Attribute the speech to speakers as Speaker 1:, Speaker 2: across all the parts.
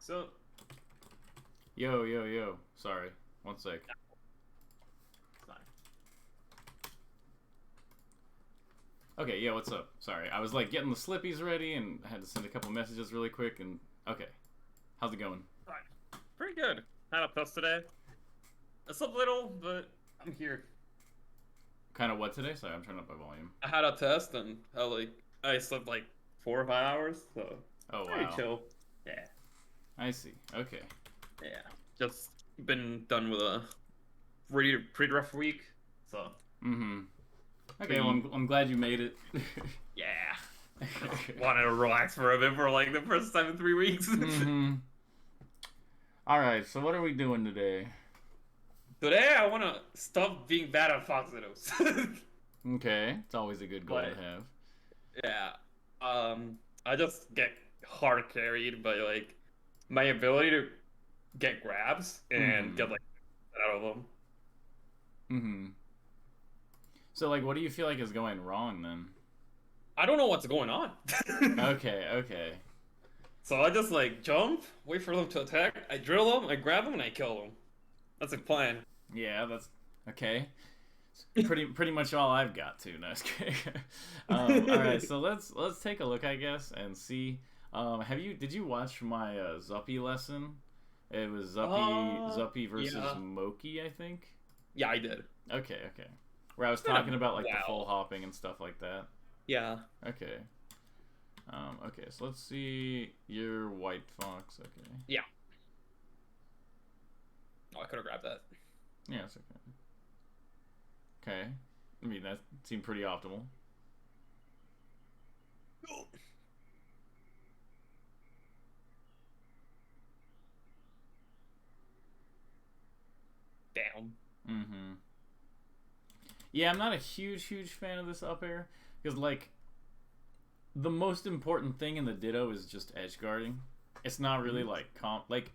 Speaker 1: So,
Speaker 2: Yo, yo, yo. Sorry. One sec.
Speaker 1: it's fine.
Speaker 2: Okay, yeah, what's up? Sorry. I was like getting the slippies ready and I had to send a couple messages really quick and okay. How's it going?
Speaker 1: Fine. Pretty good. Had a test today. I slept little, but I'm here.
Speaker 2: Kind of what today? Sorry, I'm turning up my volume.
Speaker 1: I had a test and I slept like 4 or 5 hours, so
Speaker 2: Oh,
Speaker 1: pretty
Speaker 2: wow.
Speaker 1: chill. Yeah,
Speaker 2: I see. Okay.
Speaker 1: yeah. Just been done with a pretty rough week, so
Speaker 2: Mm-hmm. Okay, well,
Speaker 1: pretty
Speaker 2: I'm glad you made it.
Speaker 1: yeah. Just wanted to relax for a bit for like the first time in 3 weeks.
Speaker 2: Mm-hmm. Alright, so what are we doing today?
Speaker 1: Today I want to stop being bad at Fox Widows.
Speaker 2: Okay, it's always a good goal to
Speaker 1: But
Speaker 2: have.
Speaker 1: yeah. I just get hard carried by like my ability to get grabs and
Speaker 2: Mm-hmm.
Speaker 1: get like out of them.
Speaker 2: Mm-hmm. So, like, what do you feel like is going wrong then?
Speaker 1: I don't know what's going on.
Speaker 2: Okay, okay.
Speaker 1: So I just like jump, wait for them to attack, I drill them, I grab them, and I kill them. That's the plan.
Speaker 2: Yeah, that's okay. Pretty much all I've got too. No, just kidding. All right, so let's take a look, I guess, and see. Have you did you watch my Zuppy lesson? It was Zuppy versus
Speaker 1: Yeah.
Speaker 2: Moki, I think.
Speaker 1: Yeah, I did.
Speaker 2: Okay, okay. Where I was
Speaker 1: It's been a
Speaker 2: talking about like the full
Speaker 1: while.
Speaker 2: hopping and stuff like that.
Speaker 1: Yeah.
Speaker 2: Okay. Okay, so let's see your white fox. Okay.
Speaker 1: Yeah. Oh, I could have grabbed that.
Speaker 2: Yeah, it's okay. Okay. I mean that seemed pretty optimal.
Speaker 1: Damn.
Speaker 2: Mm-hmm. Yeah, I'm not a huge fan of this up air because like the most important thing in the ditto is just edge guarding. It's not really
Speaker 1: Mhm.
Speaker 2: like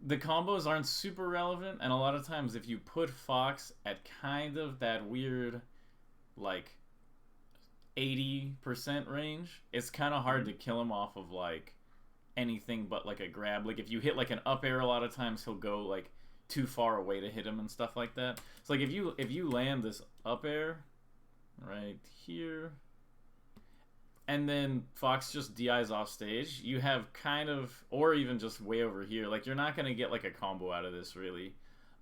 Speaker 2: the combos aren't super relevant, and a lot of times if you put Fox at kind of that weird like 80% range, it's kind of hard
Speaker 1: Mhm.
Speaker 2: to kill him off of like anything but like a grab. Like if you hit like an up air, a lot of times he'll go like too far away to hit him and stuff like that. So like if you land this up air right here and then Fox just DIs off stage, you have kind of, or even just way over here, like you're not gonna get like a combo out of this really.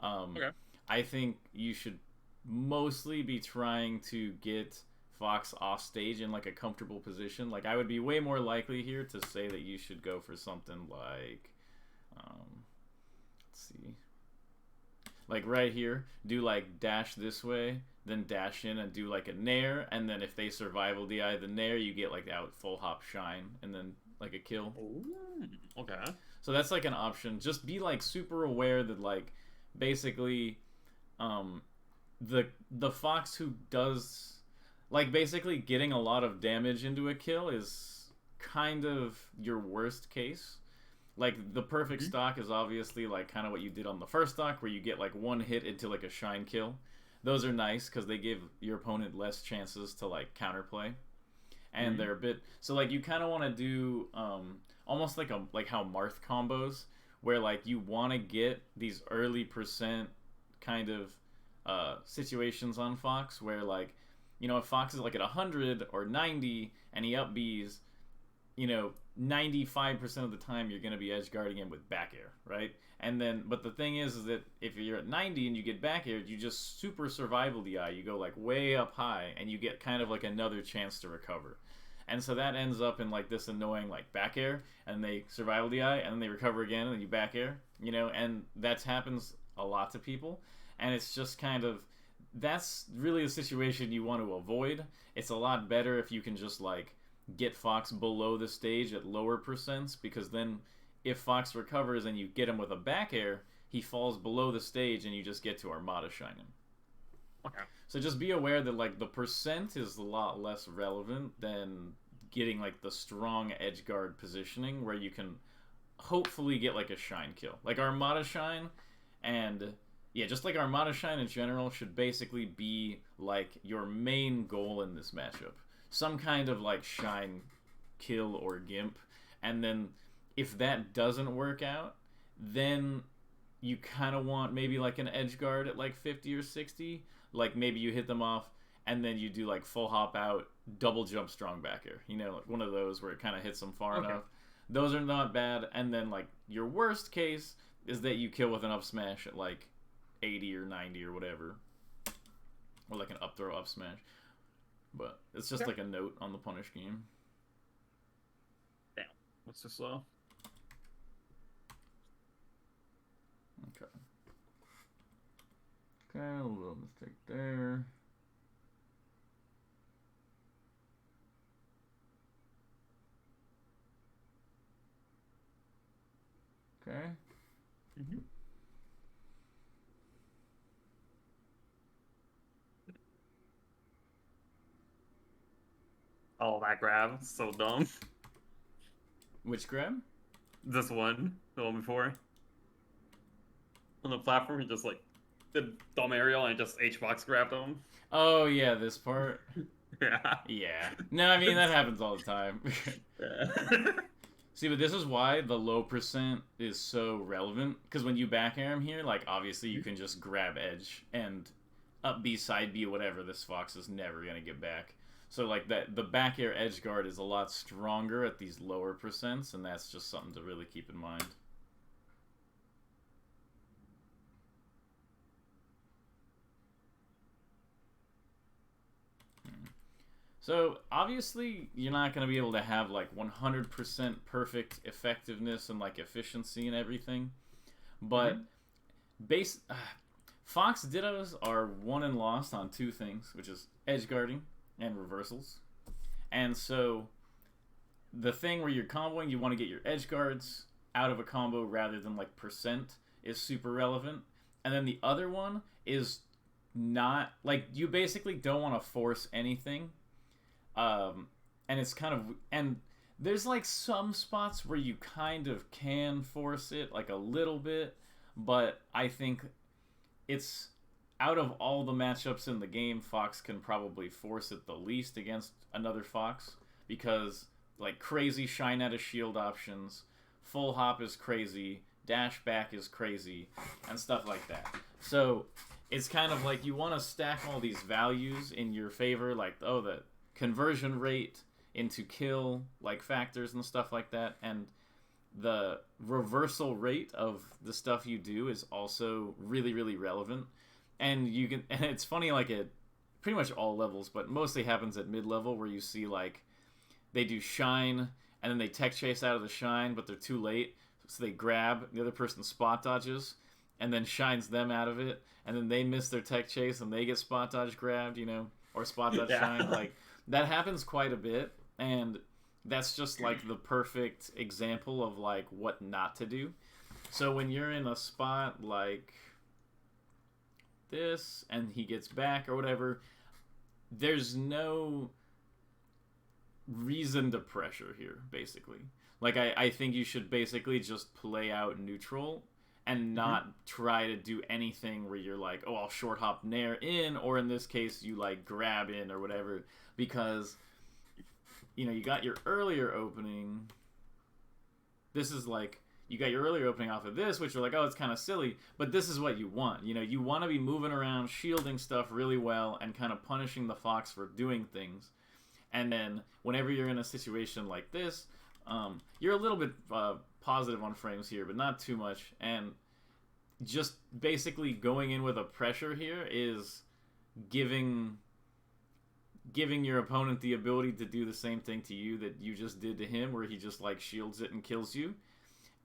Speaker 2: Um,
Speaker 1: Okay.
Speaker 2: I think you should mostly be trying to get Fox off stage in like a comfortable position. Like I would be way more likely here to say that you should go for something like, let's see, like right here, do like dash this way, then dash in and do like a nair, and then if they survival DI the nair, you get like out full hop shine, and then like a kill.
Speaker 1: Ooh, okay.
Speaker 2: So that's like an option. Just be like super aware that like basically um the fox who does like basically getting a lot of damage into a kill is kind of your worst case. Like the perfect
Speaker 1: Mhm.
Speaker 2: stock is obviously like kind of what you did on the first stock where you get like one hit into like a shine kill. Those are nice because they give your opponent less chances to like counterplay, and
Speaker 1: Mhm.
Speaker 2: they're a bit so like you kind of want to do almost like how Marth combos where like you want to get these early percent kind of situations on Fox where like if Fox is like at 100 or 90 and he up Bs, 95% of the time you're going to be edge guarding him with back air, right? And then, but the thing is that if you're at 90 and you get back air, you just super survival DI. You go like way up high and you get kind of like another chance to recover. And so that ends up in like this annoying like back air and they survival DI and then they recover again and then you back air, and that happens a lot to people. And it's just kind of, that's really a situation you want to avoid. It's a lot better if you can just like get Fox below the stage at lower percents because then if Fox recovers and you get him with a back air, he falls below the stage and you just get to Armada shine him.
Speaker 1: Okay.
Speaker 2: So just be aware that like the percent is a lot less relevant than getting like the strong edge guard positioning where you can hopefully get like a shine kill. Like Armada shine and yeah, just like Armada shine in general should basically be like your main goal in this matchup. Some kind of like shine kill or gimp, and then if that doesn't work out, then you kind of want maybe like an edge guard at like 50 or 60. Like maybe you hit them off and then you do like full hop out, double jump strong back air. You know, like one of those where it kind of hits them far enough. Those are not bad. And then like your worst case is that you kill with an up smash at like 80 or 90 or whatever. Or like an up throw up smash. But it's just like a note on the punish game.
Speaker 3: Damn. What's so slow?
Speaker 2: Okay. Okay, a little mistake there. Okay.
Speaker 3: Mm-hmm. Oh, that grab. So dumb.
Speaker 2: Which grab?
Speaker 3: This one. The one before. On the platform, he just like did dumb aerial and just H-box grabbed him.
Speaker 2: Oh, yeah, this part.
Speaker 3: Yeah.
Speaker 2: Yeah. No, I mean, that happens all the time.
Speaker 3: Yeah.
Speaker 2: See, but this is why the low percent is so relevant. Because when you back air him here, like, obviously you can just grab edge and up B, side B, whatever, this fox is never going to get back. So, like, the back air edge guard is a lot stronger at these lower percents, and that's just something to really keep in mind. So, obviously, you're not going to be able to have, like, 100% perfect effectiveness and, like, efficiency and everything. But, Fox Dittos are won and lost on two things, which is edge guarding and reversals. And so, the thing where you're comboing, you want to get your edge guards out of a combo rather than, like, percent is super relevant. And then the other one is not, like, you basically don't want to force anything. And it's kind of, and there's like some spots where you kind of can force it like a little bit, but I think it's out of all the matchups in the game, Fox can probably force it the least against another Fox because like crazy shine out of shield options, full hop is crazy, dash back is crazy, and stuff like that. So it's kind of like you want to stack all these values in your favor, like, oh, the conversion rate into kill like factors and stuff like that, and the reversal rate of the stuff you do is also really, really relevant. And you can, and it's funny, like at pretty much all levels, but mostly happens at mid-level where you see like they do shine and then they tech chase out of the shine, but they're too late, so they grab, the other person spot dodges and then shines them out of it, and then they miss their tech chase and they get spot dodge grabbed, you know, or spot dodge shine. Like that happens quite a bit, and that's just like the perfect example of like what not to do. So when you're in a spot like this and he gets back or whatever, there's no reason to pressure here, basically. Like I think you should basically just play out neutral and not try to do anything where you're like, oh, I'll short hop nair in, or in this case you like grab in or whatever, because you know you got your earlier opening. This is like you got your earlier opening off of this, which you're like, oh, it's kind of silly, but this is what you want. You know, you want to be moving around, shielding stuff really well, and kind of punishing the Fox for doing things. And then whenever you're in a situation like this, you're a little bit positive on frames here, but not too much. And just basically going in with a pressure here is giving your opponent the ability to do the same thing to you that you just did to him, where he just like shields it and kills you.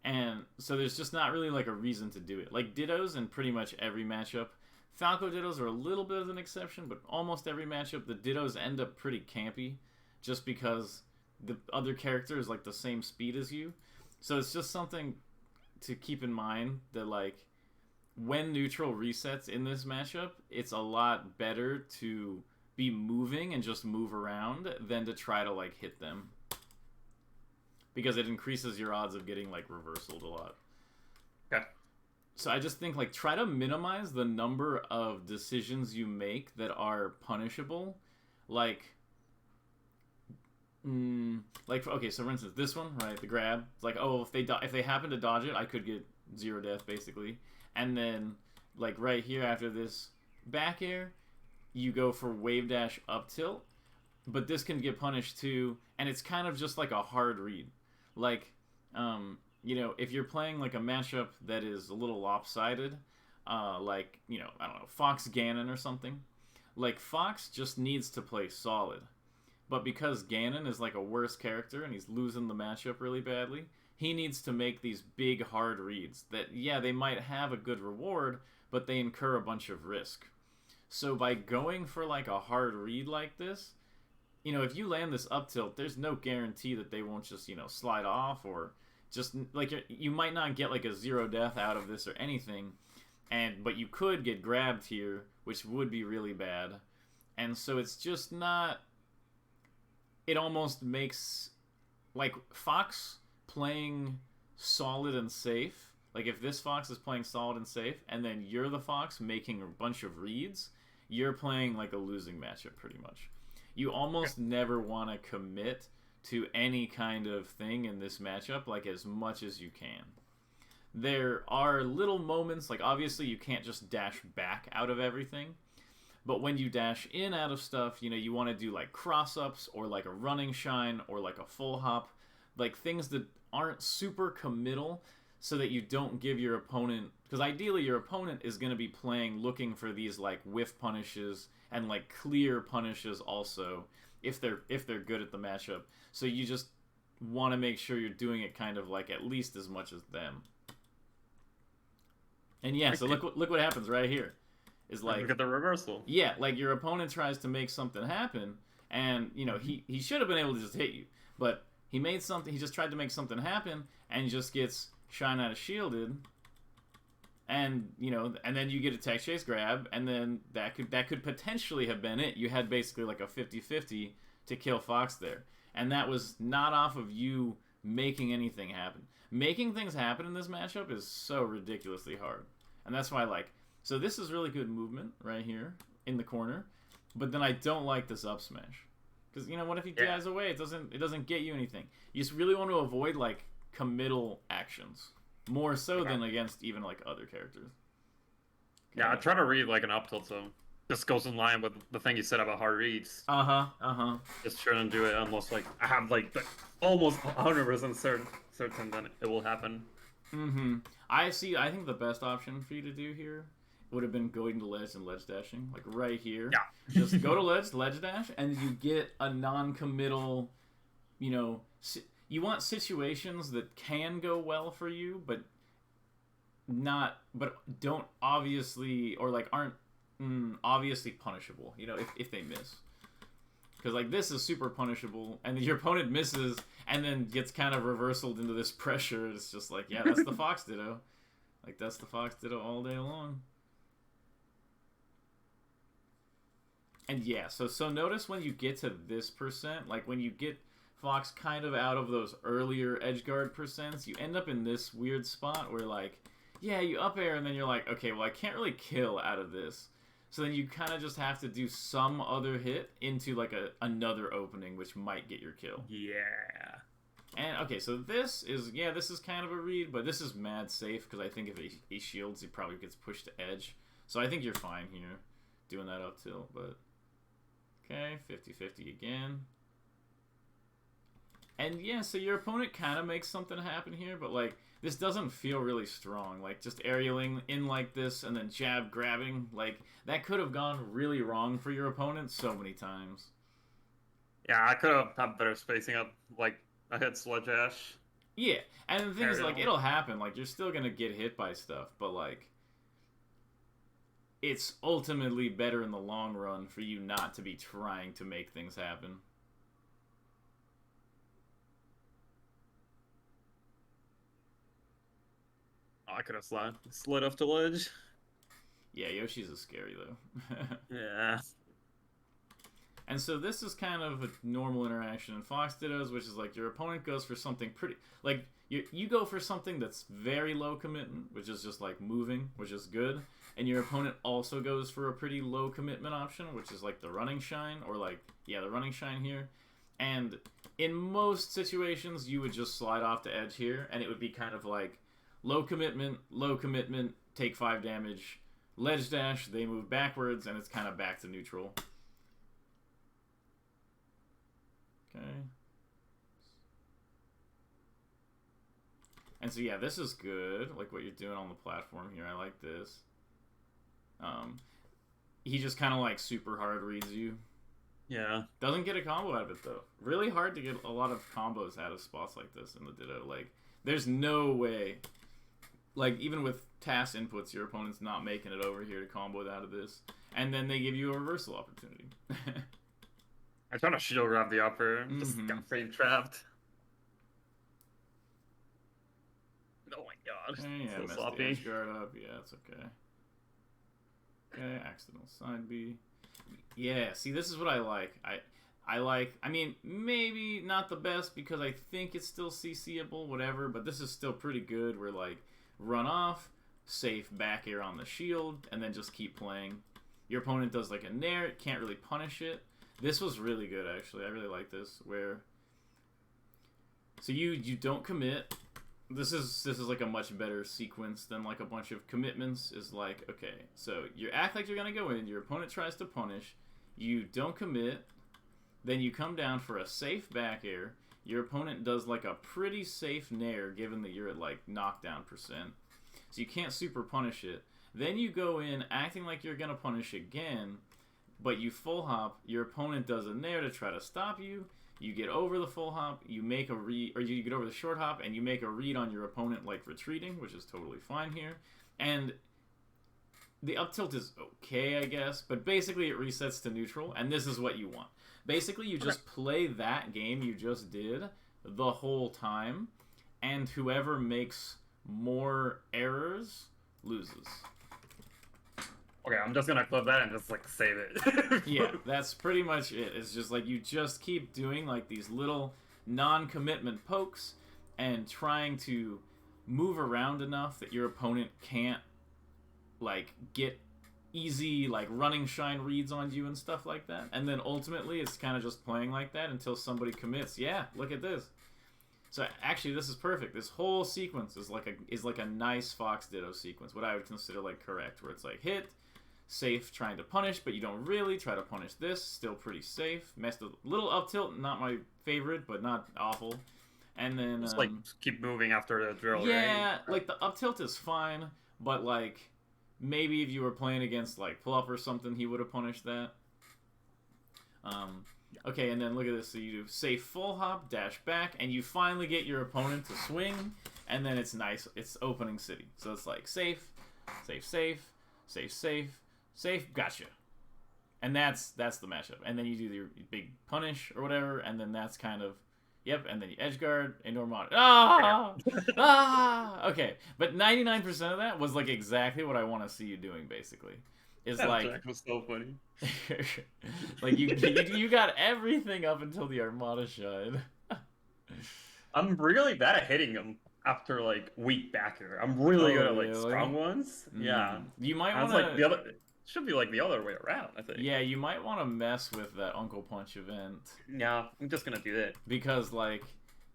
Speaker 2: And so there's just not really like a reason to do it. Like dittos in pretty much every matchup. Falco dittos are a little bit of an exception, but almost every matchup the dittos end up pretty campy just because the other character is like the same speed as you. So it's just something to keep in mind that like when neutral resets in this matchup, it's a lot better to be moving and just move around than to try to like hit them, because it increases your odds of getting like reversaled a lot.
Speaker 3: Okay.
Speaker 2: So I just think like try to minimize the number of decisions you make that are punishable. Like Like, okay, so for instance, this one, right, the grab. It's like, oh, if they happen to dodge it, I could get 0 death basically. And then, like right here after this back air, you go for wave dash up tilt. But this can get punished too, and it's kind of just like a hard read. Like, you know, if you're playing like a matchup that is a little lopsided, like, you know, I don't know, Fox Ganon or something. Like, Fox just needs to play solid. But because Ganon is like a worse character and he's losing the matchup really badly, he needs to make these big hard reads that, yeah, they might have a good reward, but they incur a bunch of risk. So by going for like a hard read like this, you know, if you land this up tilt, there's no guarantee that they won't just, you know, slide off, or just like you might not get like a 0 death out of this or anything, but you could get grabbed here, which would be really bad. And so it's just not. It almost makes like Fox playing solid and safe. Like if this Fox is playing solid and safe, and then you're the Fox making a bunch of reads, you're playing like a losing matchup pretty much. You almost never want to commit to any kind of thing in this matchup, like as much as you can. There are little moments, like obviously you can't just dash back out of everything, but when you dash in out of stuff, you know, you want to do like cross-ups or like a running shine or like a full hop, like things that aren't super committal, so that you don't give your opponent, because ideally your opponent is going to be playing looking for these like whiff punishes and like clear punishes also, if they're good at the matchup. So you just want to make sure you're doing it kind of like at least as much as them. And yeah, so look what happens right here. Is like,
Speaker 3: look at the reversal.
Speaker 2: Yeah, like your opponent tries to make something happen, and you know he should have been able to just hit you, but he made something. He just tried to make something happen, and just gets shine out of shielded, and you know, and then you get a tech chase grab, and then that could potentially have been it. You had basically like a 50-50 to kill Fox there, and that was not off of you making anything happen. Making things happen in this matchup is so ridiculously hard, and that's why like. So this is really good movement right here in the corner, but then I don't like this up smash, because you know what, if he dies away, it doesn't get you anything. You just really want to avoid like committal actions more so than against even like other characters.
Speaker 3: Yeah, I try to read like an up tilt, so this goes in line with the thing you said about hard reads. Just try to do it unless like I have like the almost 100% certain that it will happen.
Speaker 2: I think the best option for you to do here would have been going to ledge and ledge dashing, like right here.
Speaker 3: Yeah.
Speaker 2: Just go to ledge dash, and you get a non-committal, you know, you want situations that can go well for you, but don't obviously, or like aren't obviously punishable, you know, if they miss. Because like this is super punishable, and your opponent misses, and then gets kind of reversaled into this pressure. It's just like, yeah, that's the Fox ditto. Like that's the Fox ditto all day long. And yeah, so notice when you get to this percent, like when you get Fox kind of out of those earlier edgeguard percents, you end up in this weird spot where like, yeah, you up air, and then you're like, okay, well I can't really kill out of this. So then you kind of just have to do some other hit into like another opening, which might get your kill.
Speaker 3: Yeah.
Speaker 2: And okay, so this is kind of a read, but this is mad safe, because I think if he shields, he probably gets pushed to edge. So I think you're fine here doing that up tilt, but okay, 50-50 again. And yeah, so your opponent kind of makes something happen here, but like this doesn't feel really strong. Like just aerialing in like this and then jab grabbing, like that could have gone really wrong for your opponent so many times.
Speaker 3: Yeah, I could have had better spacing up. Like I hit Sludge Ash.
Speaker 2: Yeah, and the thing is, like, it'll happen. Like you're still gonna get hit by stuff, but like it's ultimately better in the long run for you not to be trying to make things happen.
Speaker 3: Oh, I could have slid off the ledge.
Speaker 2: Yeah, Yoshi's is scary though.
Speaker 3: Yeah.
Speaker 2: And so this is kind of a normal interaction in Fox Dittos, which is like your opponent goes for something pretty, like you go for something that's very low commitment, which is just like moving, which is good, and your opponent also goes for a pretty low commitment option, which is like the running shine, or like, yeah, the running shine here. And in most situations, you would just slide off the edge here, and it would be kind of like low commitment, take 5 damage, ledge dash, they move backwards, and it's kind of back to neutral. Okay. And so yeah, this is good, like what you're doing on the platform here. I like this. He just kind of like super hard reads you.
Speaker 3: Yeah.
Speaker 2: Doesn't get a combo out of it though. Really hard to get a lot of combos out of spots like this in the Ditto. Like, there's no way. Like, even with task inputs, your opponent's not making it over here to combo it out of this. And then they give you a reversal opportunity.
Speaker 3: I tried to shield grab the upper. Just got frame trapped. Oh my god.
Speaker 2: Yeah,
Speaker 3: so
Speaker 2: messed
Speaker 3: sloppy.
Speaker 2: the edge guard up. Yeah, it's okay. Okay, accidental side B. Yeah, see, this is what I like. I like, I mean, maybe not the best because I think it's still CCable, whatever, but this is still pretty good. We're like, run off, safe back air on the shield, and then just keep playing. Your opponent does like a nair, it can't really punish it. This was really good, actually. I really like this, where... So you don't commit. This is like a much better sequence than like a bunch of commitments. Is like, okay, so you act like you're gonna go in, your opponent tries to punish, you don't commit, then you come down for a safe back air, your opponent does like a pretty safe nair given that you're at like knockdown percent, so you can't super punish it. Then you go in acting like you're gonna punish again, but you full hop, your opponent does a nair to try to stop you. You get over the full hop, you make a read, or you get over the short hop, and you make a read on your opponent like retreating, which is totally fine here. And the up tilt is okay, I guess, but basically it resets to neutral, and this is what you want. Basically, you just play that game you just did the whole time, and whoever makes more errors loses.
Speaker 3: Okay, I'm just gonna clip that and just like save it.
Speaker 2: Yeah, that's pretty much it. It's just like you just keep doing like these little non-commitment pokes and trying to move around enough that your opponent can't like get easy like running shine reads on you and stuff like that. And then ultimately it's kind of just playing like that until somebody commits. Yeah, look at this. So actually this is perfect. This whole sequence is like a nice Fox Ditto sequence, what I would consider like correct, where it's like hit, safe, trying to punish, but you don't really try to punish this. Still pretty safe. Messed a little up tilt, not my favorite, but not awful. And then
Speaker 3: just like keep moving after the drill.
Speaker 2: Yeah,
Speaker 3: right?
Speaker 2: like the up tilt is fine, but like maybe if you were playing against like pull up or something, he would have punished that. Okay, and then look at this. So you do safe full hop, dash back, and you finally get your opponent to swing, and then it's nice. It's opening city, so it's like safe, safe, safe, safe, safe. Safe, gotcha. And that's the matchup. And then you do your big punish or whatever, and then that's kind of, yep, and then you edge guard and Armada. Ah! Ah! Okay, but 99% of that was like exactly what I want to see you doing, basically. Is
Speaker 3: that
Speaker 2: like...
Speaker 3: was so funny.
Speaker 2: Like, you got everything up until the Armada shine.
Speaker 3: I'm really bad at hitting him after like weak backer. I'm really good at like strong ones. Yeah.
Speaker 2: You might want
Speaker 3: like the other... Should be like the other way around, I think.
Speaker 2: Yeah, you might want to mess with that Uncle Punch event.
Speaker 3: Yeah, I'm just gonna do that.
Speaker 2: Because like,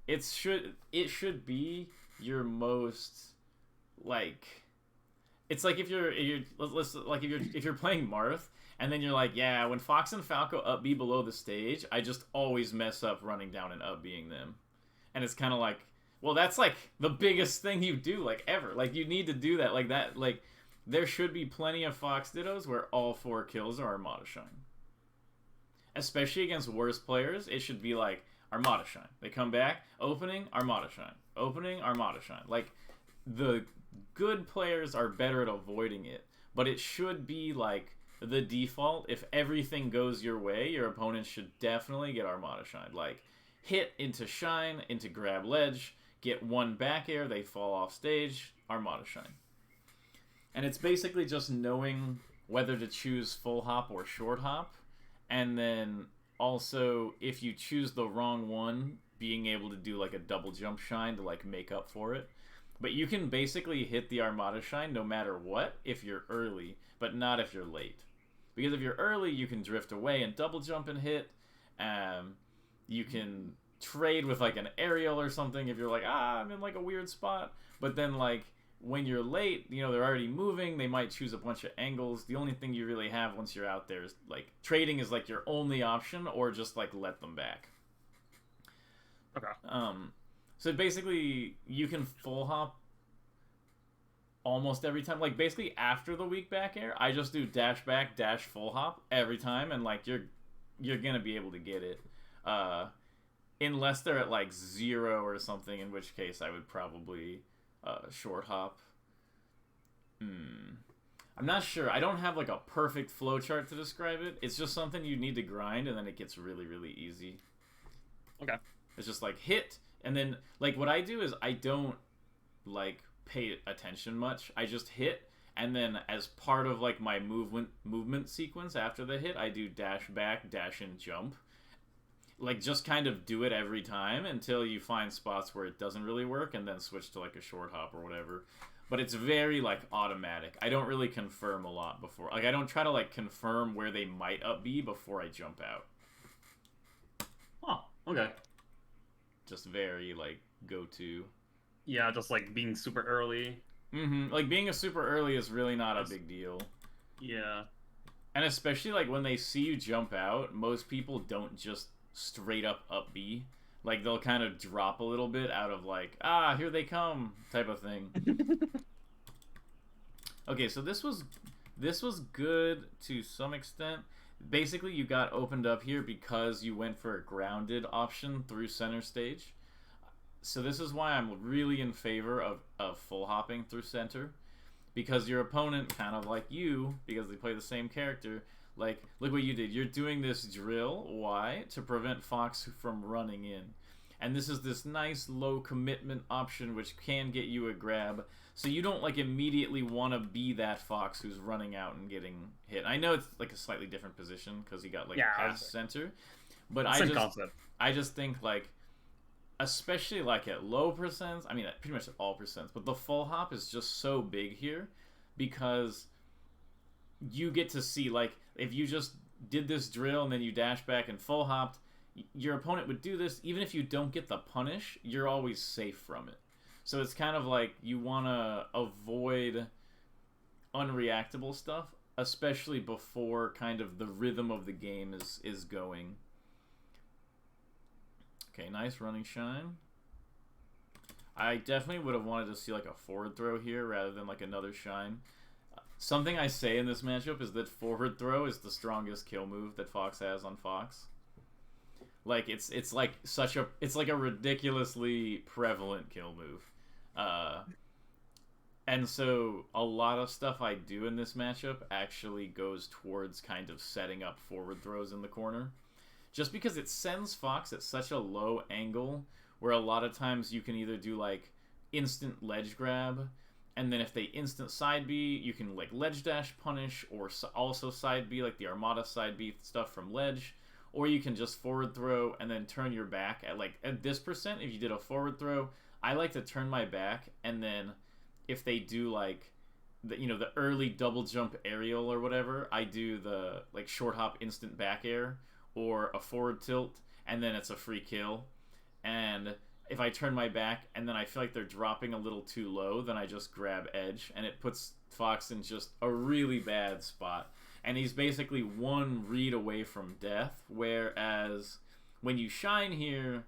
Speaker 2: it should be your most like, it's like if you're playing Marth and then you're like, yeah, when Fox and Falco up B below the stage, I just always mess up running down and up being them, and it's kind of like, well, that's like the biggest thing you do like ever. Like you need to do that like that like. There should be plenty of Fox Dittos where all 4 kills are Armada Shine. Especially against worse players, it should be like Armada Shine. They come back, opening, Armada Shine. Opening, Armada Shine. Like, the good players are better at avoiding it, but it should be like the default. If everything goes your way, your opponent should definitely get Armada Shine. Like, hit into Shine, into grab ledge, get 1 back air, they fall off stage, Armada Shine. And it's basically just knowing whether to choose full hop or short hop. And then also, if you choose the wrong one, being able to do like a double jump shine to like make up for it. But you can basically hit the Armada shine no matter what if you're early, but not if you're late. Because if you're early, you can drift away and double jump and hit. You can trade with like an aerial or something if you're like, I'm in like a weird spot. But then like when you're late, you know, they're already moving. They might choose a bunch of angles. The only thing you really have once you're out there is like trading is like your only option, or just like let them back.
Speaker 3: Okay.
Speaker 2: So basically you can full hop almost every time. Like basically after the weak back air, I just do dash back, dash full hop every time, and like you're gonna be able to get it. Unless they're at like 0 or something, in which case I would probably short hop. I'm not sure. I don't have like a perfect flowchart to describe it. It's just something you need to grind, and then it gets really, really easy.
Speaker 3: Okay.
Speaker 2: It's just like hit, and then like what I do is I don't like pay attention much. I just hit, and then as part of like my movement sequence after the hit, I do dash back, dash and jump. Like just kind of do it every time until you find spots where it doesn't really work, and then switch to like a short hop or whatever. But it's very like automatic. I don't really confirm a lot before. Like I don't try to like confirm where they might up be before I jump out.
Speaker 3: Oh, okay.
Speaker 2: Just very like go to.
Speaker 3: Yeah, just like being super early.
Speaker 2: Like being a super early is really not a big deal.
Speaker 3: Yeah.
Speaker 2: And especially like when they see you jump out, most people don't just straight up B. Like they'll kind of drop a little bit out of like, here they come type of thing. Okay, so this was good to some extent. Basically, you got opened up here because you went for a grounded option through center stage. So this is why I'm really in favor of full hopping through center. Because your opponent, kind of like you, because they play the same character, like, look what you did. You're doing this drill. Why? To prevent Fox from running in. And this is this nice low commitment option which can get you a grab. So you don't like immediately want to be that Fox who's running out and getting hit. I know it's like a slightly different position because he got like past center. But I just think like, especially like at low percents, I mean pretty much at all percents, but the full hop is just so big here because you get to see, like, if you just did this drill and then you dash back and full hopped, your opponent would do this. Even if you don't get the punish, you're always safe from it. So it's kind of like you want to avoid unreactable stuff, especially before kind of the rhythm of the game is going. Okay, nice running shine. I definitely would have wanted to see like a forward throw here rather than like another shine. Something I say in this matchup is that forward throw is the strongest kill move that Fox has on Fox. Like it's like a ridiculously prevalent kill move. And so a lot of stuff I do in this matchup actually goes towards kind of setting up forward throws in the corner. Just because it sends Fox at such a low angle where a lot of times you can either do like instant ledge grab, and then if they instant side B, you can like ledge dash punish, or also side B like the Armada side B stuff from ledge, or you can just forward throw and then turn your back at this percent. If you did a forward throw, I like to turn my back, and then if they do like the early double jump aerial or whatever, I do the like short hop instant back air or a forward tilt, and then it's a free kill. And if I turn my back and then I feel like they're dropping a little too low, then I just grab edge, and it puts Fox in just a really bad spot. And he's basically one read away from death, whereas when you shine here,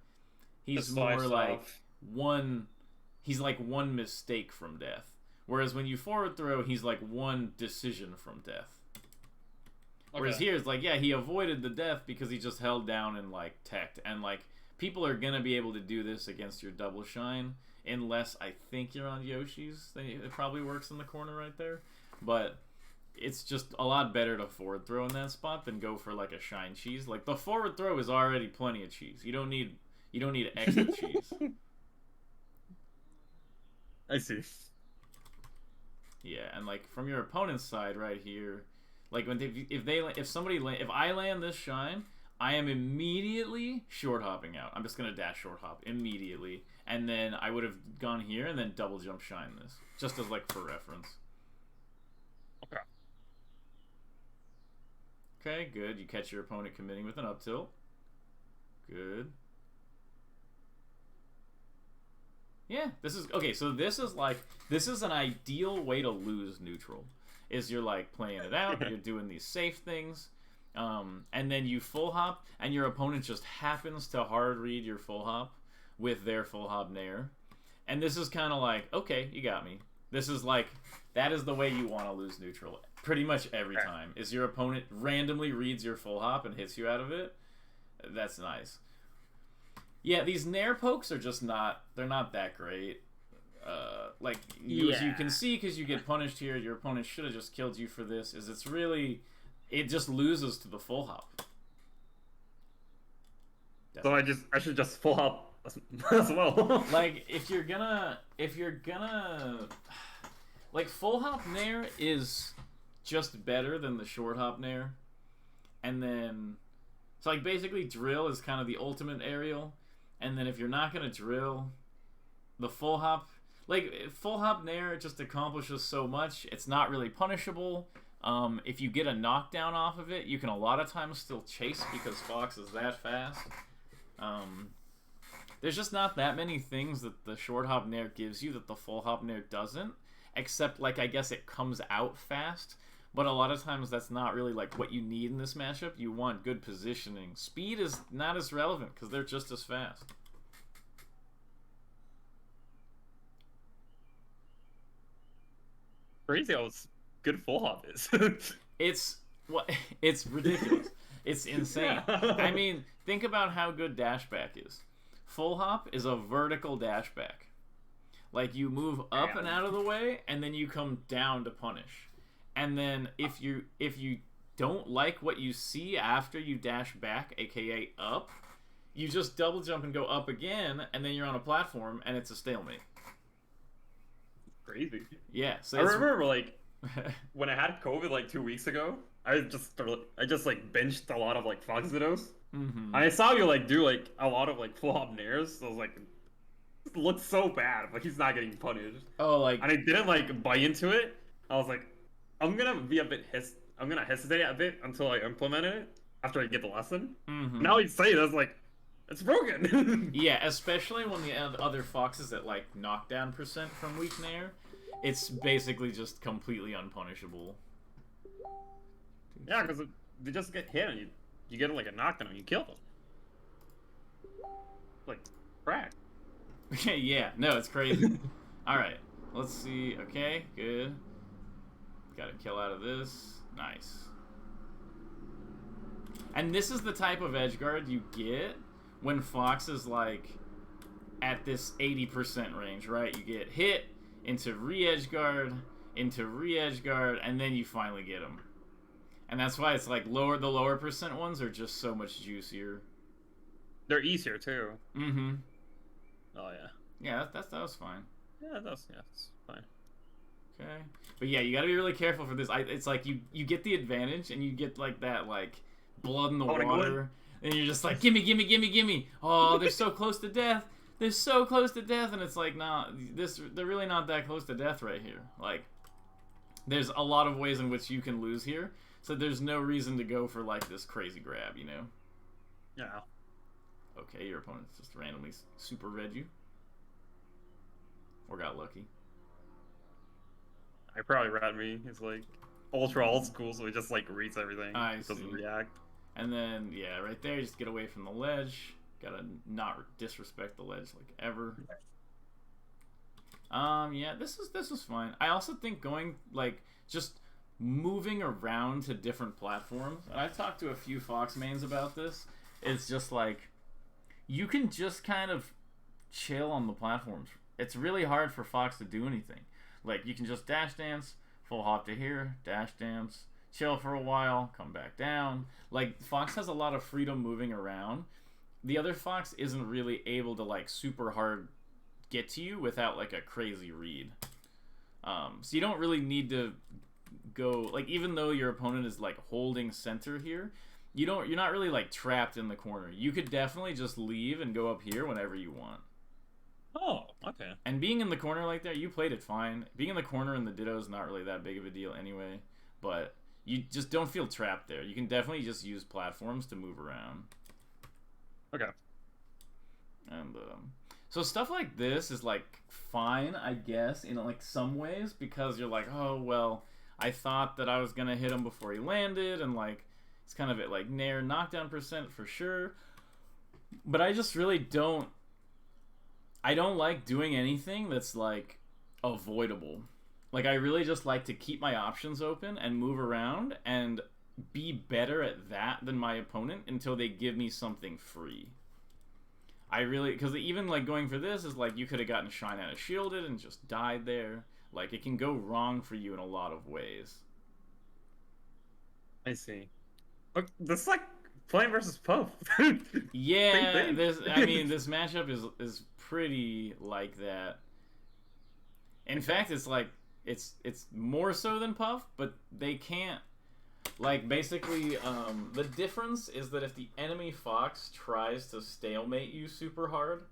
Speaker 2: he's more like one mistake from death. Whereas when you forward throw, he's like one decision from death. Okay. Whereas here it's like, yeah, he avoided the death because he just held down and like teched. And like people are gonna be able to do this against your double shine, unless I think you're on Yoshi's. It probably works in the corner right there. But it's just a lot better to forward throw in that spot than go for like a shine cheese. Like the forward throw is already plenty of cheese. You don't need extra cheese.
Speaker 3: I see.
Speaker 2: Yeah, and like from your opponent's side right here, like if I land this shine, I am immediately short hopping out. I'm just gonna dash short hop immediately, and then I would have gone here and then double jump shine this, just as like for reference.
Speaker 3: Okay.
Speaker 2: Okay, good. You catch your opponent committing with an up tilt. Good. Yeah, this is okay. So this is an ideal way to lose neutral. Is you're like playing it out, you're doing these safe things, and then you full hop, and your opponent just happens to hard read your full hop with their full hop nair, and this is kind of like, okay, you got me. This is like, that is the way you want to lose neutral pretty much every time. Is your opponent randomly reads your full hop and hits you out of it? That's nice. Yeah, these nair pokes are just not, they're not that great. Like, as you can see, because you get punished here, your opponent should have just killed you for this, is it's really, it just loses to the full hop.
Speaker 3: So I should just full hop as well.
Speaker 2: Like, if you're gonna, like, full hop nair is just better than the short hop nair. And then, so like, basically drill is kind of the ultimate aerial. And then if you're not gonna drill, the full hop, like, full hop nair just accomplishes so much. It's not really punishable. If you get a knockdown off of it, you can a lot of times still chase because Fox is that fast. There's just not that many things that the short hop nair gives you that the full hop nair doesn't, except, like, I guess it comes out fast, but a lot of times that's not really like what you need in this matchup. You want good positioning. Speed is not as relevant because they're just as fast.
Speaker 3: Crazy how good full hop is.
Speaker 2: It's ridiculous. It's insane.
Speaker 3: Yeah.
Speaker 2: I mean, think about how good dashback is. Full hop is a vertical dashback. Like, you move up and out of the way, and then you come down to punish. And then if you don't like what you see after you dash back, aka up, you just double jump and go up again, and then you're on a platform, and it's a stalemate.
Speaker 3: Crazy.
Speaker 2: Yeah. So
Speaker 3: I remember, like, when I had COVID like 2 weeks ago, I just like binged a lot of like Fox videos.
Speaker 2: Mm-hmm.
Speaker 3: And I saw you like do like a lot of like full hop nairs. So I was like, it looks so bad. Like, he's not getting punished.
Speaker 2: Oh, like,
Speaker 3: and I didn't like buy into it. I was like, I'm gonna hesitate a bit until I implement it after I get the lesson.
Speaker 2: mm-hmm.
Speaker 3: Now you say that's like, it's broken.
Speaker 2: Yeah, especially when the other Fox is at like knockdown percent from weak nair. It's basically just completely unpunishable.
Speaker 3: Yeah, because they just get hit and you get like a knockdown and you kill them. Like, crack.
Speaker 2: Yeah, no, it's crazy. Alright, let's see. Okay, good. Got a kill out of this. Nice. And this is the type of edgeguard you get when Fox is like at this 80% range, right? You get hit into re-edgeguard, and then you finally get him. And that's why it's like the lower percent ones are just so much juicier.
Speaker 3: They're easier too.
Speaker 2: Mm-hmm.
Speaker 3: Oh yeah.
Speaker 2: Yeah, that was fine.
Speaker 3: Yeah, that's fine.
Speaker 2: Okay. But yeah, you gotta be really careful for this. It's like you get the advantage and you get like that like blood in the water. And you're just like, gimme. Oh, they're so close to death. They're so close to death, and it's like, nah, they're really not that close to death right here. Like, there's a lot of ways in which you can lose here, so there's no reason to go for like this crazy grab, you know?
Speaker 3: Yeah.
Speaker 2: Okay, your opponent just randomly super read you. Or got lucky.
Speaker 3: I probably read me. It's like ultra old school, so he just like reads everything.
Speaker 2: I
Speaker 3: see. Doesn't react.
Speaker 2: And then, yeah, right there, just get away from the ledge. Gotta not disrespect the ledge like ever. Yeah, this was fine. I also think going, like, just moving around to different platforms, and I've talked to a few Fox mains about this, it's just like, you can just kind of chill on the platforms. It's really hard for Fox to do anything. Like, you can just dash dance, full hop to here, dash dance, chill for a while, come back down. Like, Fox has a lot of freedom moving around. The other Fox isn't really able to, like, super hard get to you without, like, a crazy read. So you don't really need to go, like, even though your opponent is, like, holding center here, you're not really, like, trapped in the corner. You could definitely just leave and go up here whenever you want.
Speaker 3: Oh, okay.
Speaker 2: And being in the corner like that, you played it fine. Being in the corner in the ditto is not really that big of a deal anyway, but you just don't feel trapped there. You can definitely just use platforms to move around.
Speaker 3: Okay.
Speaker 2: And so stuff like this is like fine, I guess, in like some ways, because you're like, oh well, I thought that I was gonna hit him before he landed, and like it's kind of at like nair knockdown percent for sure. But I just really don't. I don't like doing anything that's like avoidable. Like I really just like to keep my options open and move around and be better at that than my opponent until they give me something free. I really, because even like going for this is like you could have gotten Shine Out of Shielded and just died there. Like it can go wrong for you in a lot of ways.
Speaker 3: I see. Look, this is like playing versus Puff.
Speaker 2: Yeah, this matchup is pretty like that. In fact, it's like it's more so than Puff, but they can't. Like, basically, the difference is that if the enemy Fox tries to stalemate you super hard,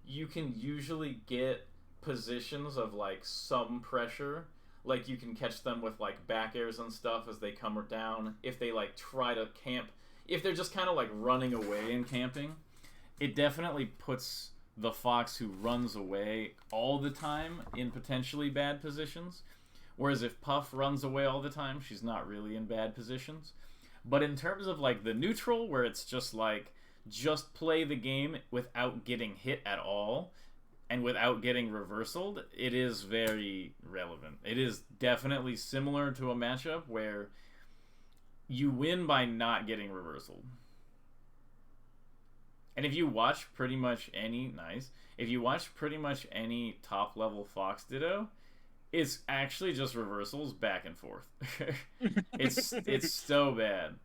Speaker 2: you can usually get positions of, like, some pressure. Like, you can catch them with, like, back airs and stuff as they come down. If they, like, try to camp, if they're just kind of, like, running away and camping, it definitely puts the Fox who runs away all the time in potentially bad positions. Whereas if Puff runs away all the time, she's not really in bad positions. But in terms of like the neutral, where it's just like, just play the game without getting hit at all, and without getting reversaled, it is very relevant. It is definitely similar to a matchup where you win by not getting reversaled. And if you watch pretty much any, if you watch pretty much any top level Fox Ditto, it's actually just reversals back and forth. It's so bad.